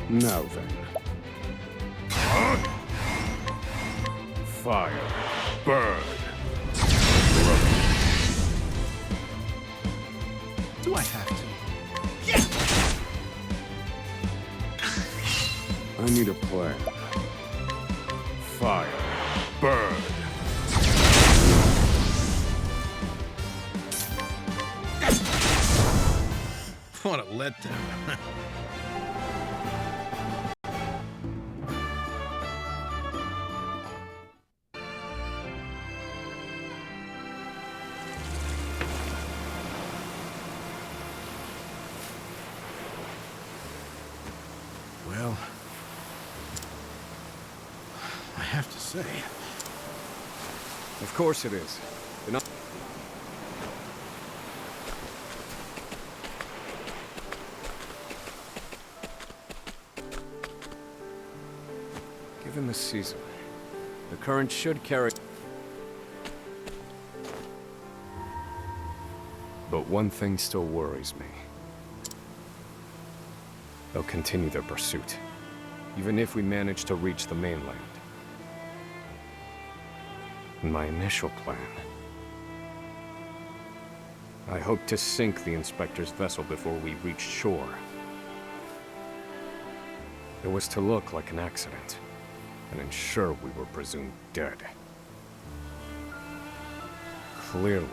Now then. Fire. Burn. Do I have to? I need a plan. Fire. Burn. What a letdown. Well, I have to say, Of course it is. Given the season, the current should carry... But one thing still worries me. They'll continue their pursuit, even if we manage to reach the mainland. In my initial plan, I hoped to sink the Inspector's vessel before we reached shore. It was to look like an accident, and ensure we were presumed dead. Clearly,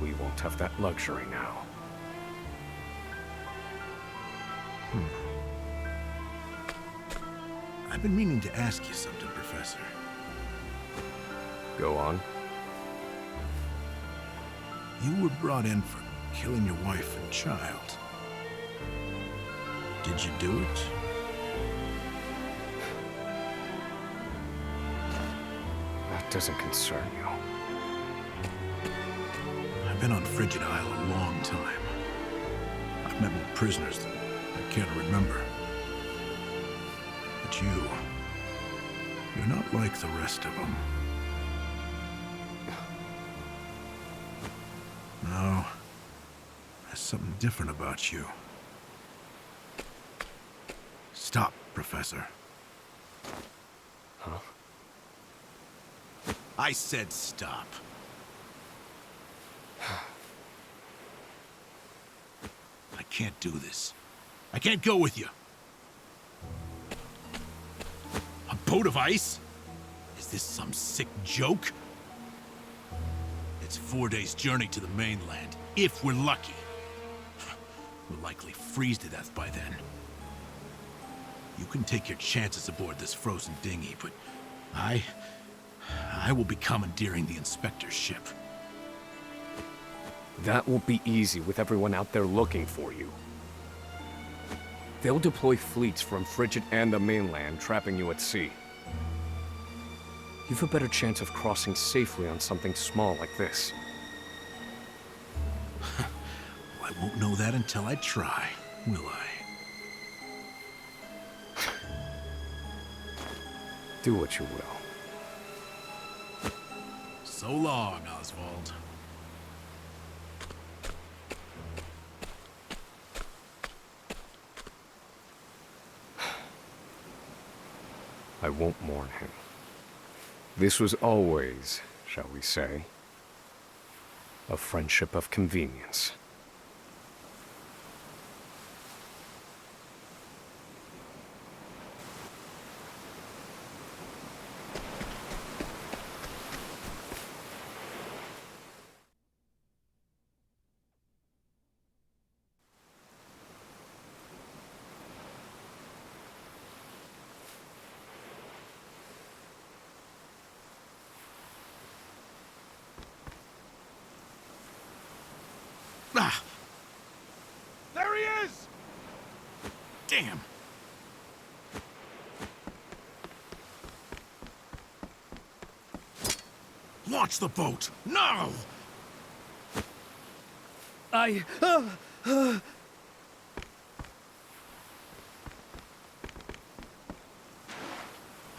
we won't have that luxury now. I've been meaning to ask you something, Professor. Go on. You were brought in for killing your wife and child. Did you do it? That doesn't concern you. I've been on Frigid Isle a long time. I've met more prisoners than I care to remember. But you're not like the rest of them. No, there's something different about you. Stop, Professor. Huh? I said stop. I can't do this. I can't go with you. A boat of ice? Is this some sick joke? It's 4 days' journey to the mainland, if we're lucky. We'll likely freeze to death by then. You can take your chances aboard this frozen dinghy, but I will be commandeering the Inspector's ship. That won't be easy with everyone out there looking for you. They'll deploy fleets from Frigid and the mainland, trapping you at sea. You've a better chance of crossing safely on something small like this. Well, I won't know that until I try, will I? Do what you will. So long, Oswald. I won't mourn him. This was always, shall we say, a friendship of convenience. Ah! There he is! Damn! Launch the boat! No! I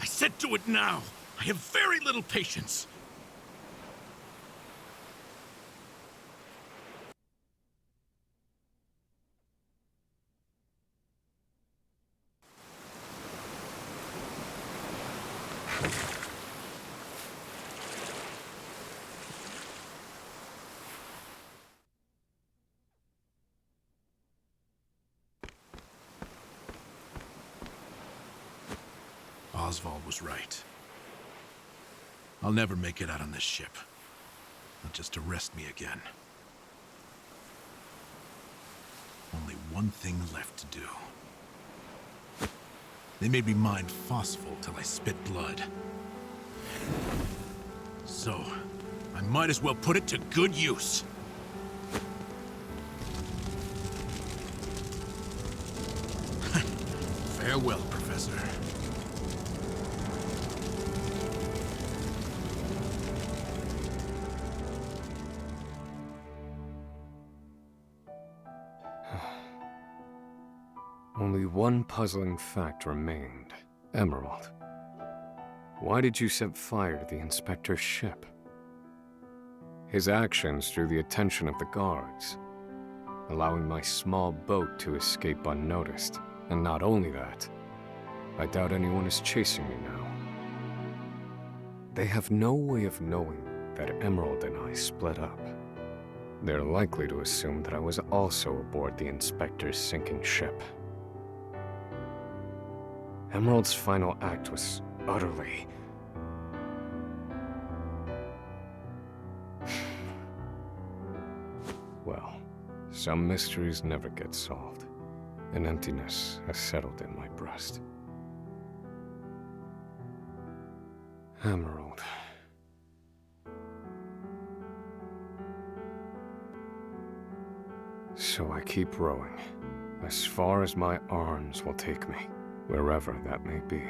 said do it now! I have very little patience. Oswald was right. I'll never make it out on this ship. They'll just arrest me again. Only one thing left to do. They made me mind Phosphol till I spit blood. So, I might as well put it to good use. Farewell, Professor. Only one puzzling fact remained. Emerald. Why did you set fire to the Inspector's ship? His actions drew the attention of the guards, allowing my small boat to escape unnoticed. And not only that, I doubt anyone is chasing me now. They have no way of knowing that Emerald and I split up. They're likely to assume that I was also aboard the Inspector's sinking ship. Emerald's final act was utterly... Well, some mysteries never get solved. An emptiness has settled in my breast. Emerald. So I keep rowing, as far as my arms will take me. Wherever that may be.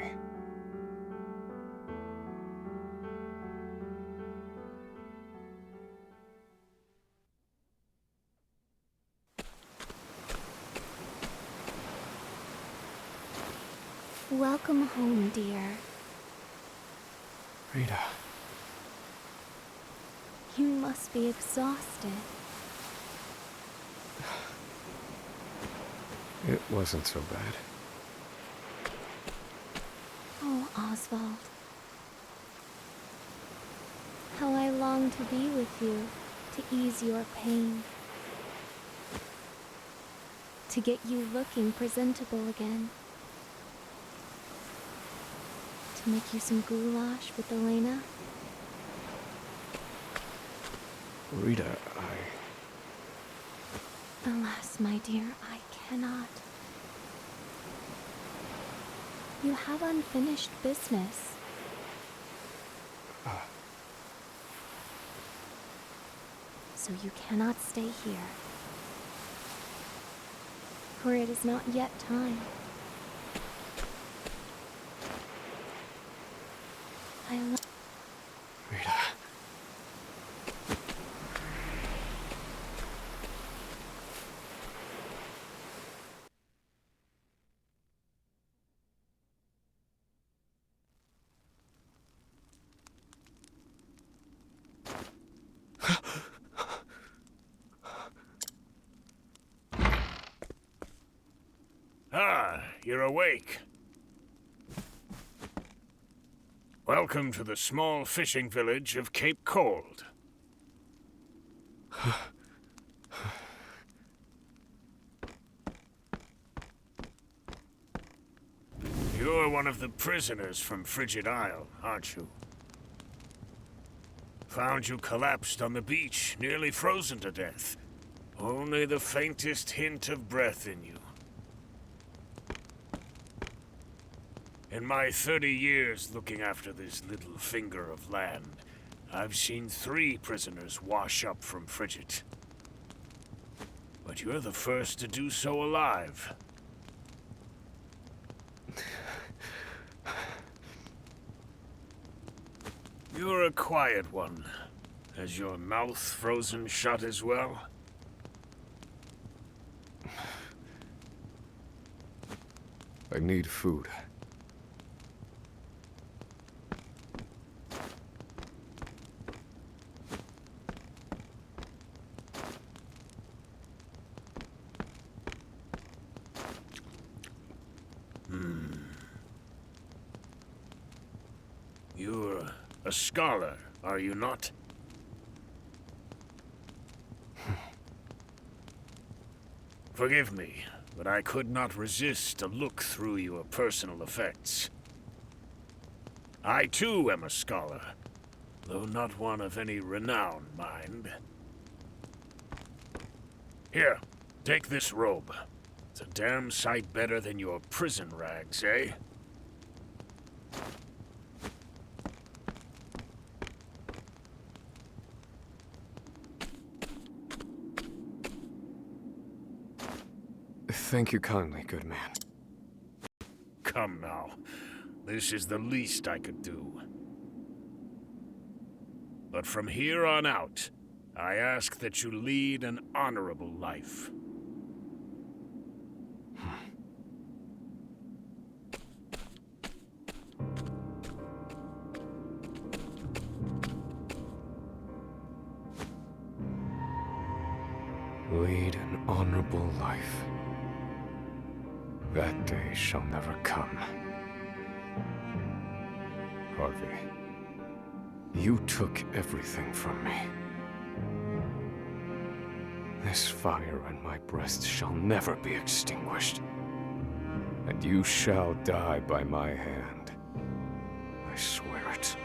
Welcome home, dear. Rita. You must be exhausted. It wasn't so bad. Oh, Oswald. How I long to be with you, to ease your pain. To get you looking presentable again. To make you some goulash with Elena. Rita, Alas, my dear, I cannot. You have unfinished business. so you cannot stay here. For it is not yet time. I love Rita. Ah, you're awake. Welcome to the small fishing village of Cape Cold. You're one of the prisoners from Frigid Isle, aren't you? Found you collapsed on the beach, nearly frozen to death. Only the faintest hint of breath in you. In my 30 years looking after this little finger of land, I've seen 3 prisoners wash up from Frigid. But you're the first to do so alive. You're a quiet one. Has your mouth frozen shut as well? I need food. You're a scholar, are you not? Forgive me, but I could not resist a look through your personal effects. I too am a scholar, though not one of any renown, mind. Here, take this robe. It's a damn sight better than your prison rags, eh? Thank you kindly, good man. Come now. This is the least I could do. But from here on out, I ask that you lead an honorable life. Lead an honorable life. That day shall never come. Harvey, you took everything from me. This fire in my breast shall never be extinguished. And you shall die by my hand. I swear it.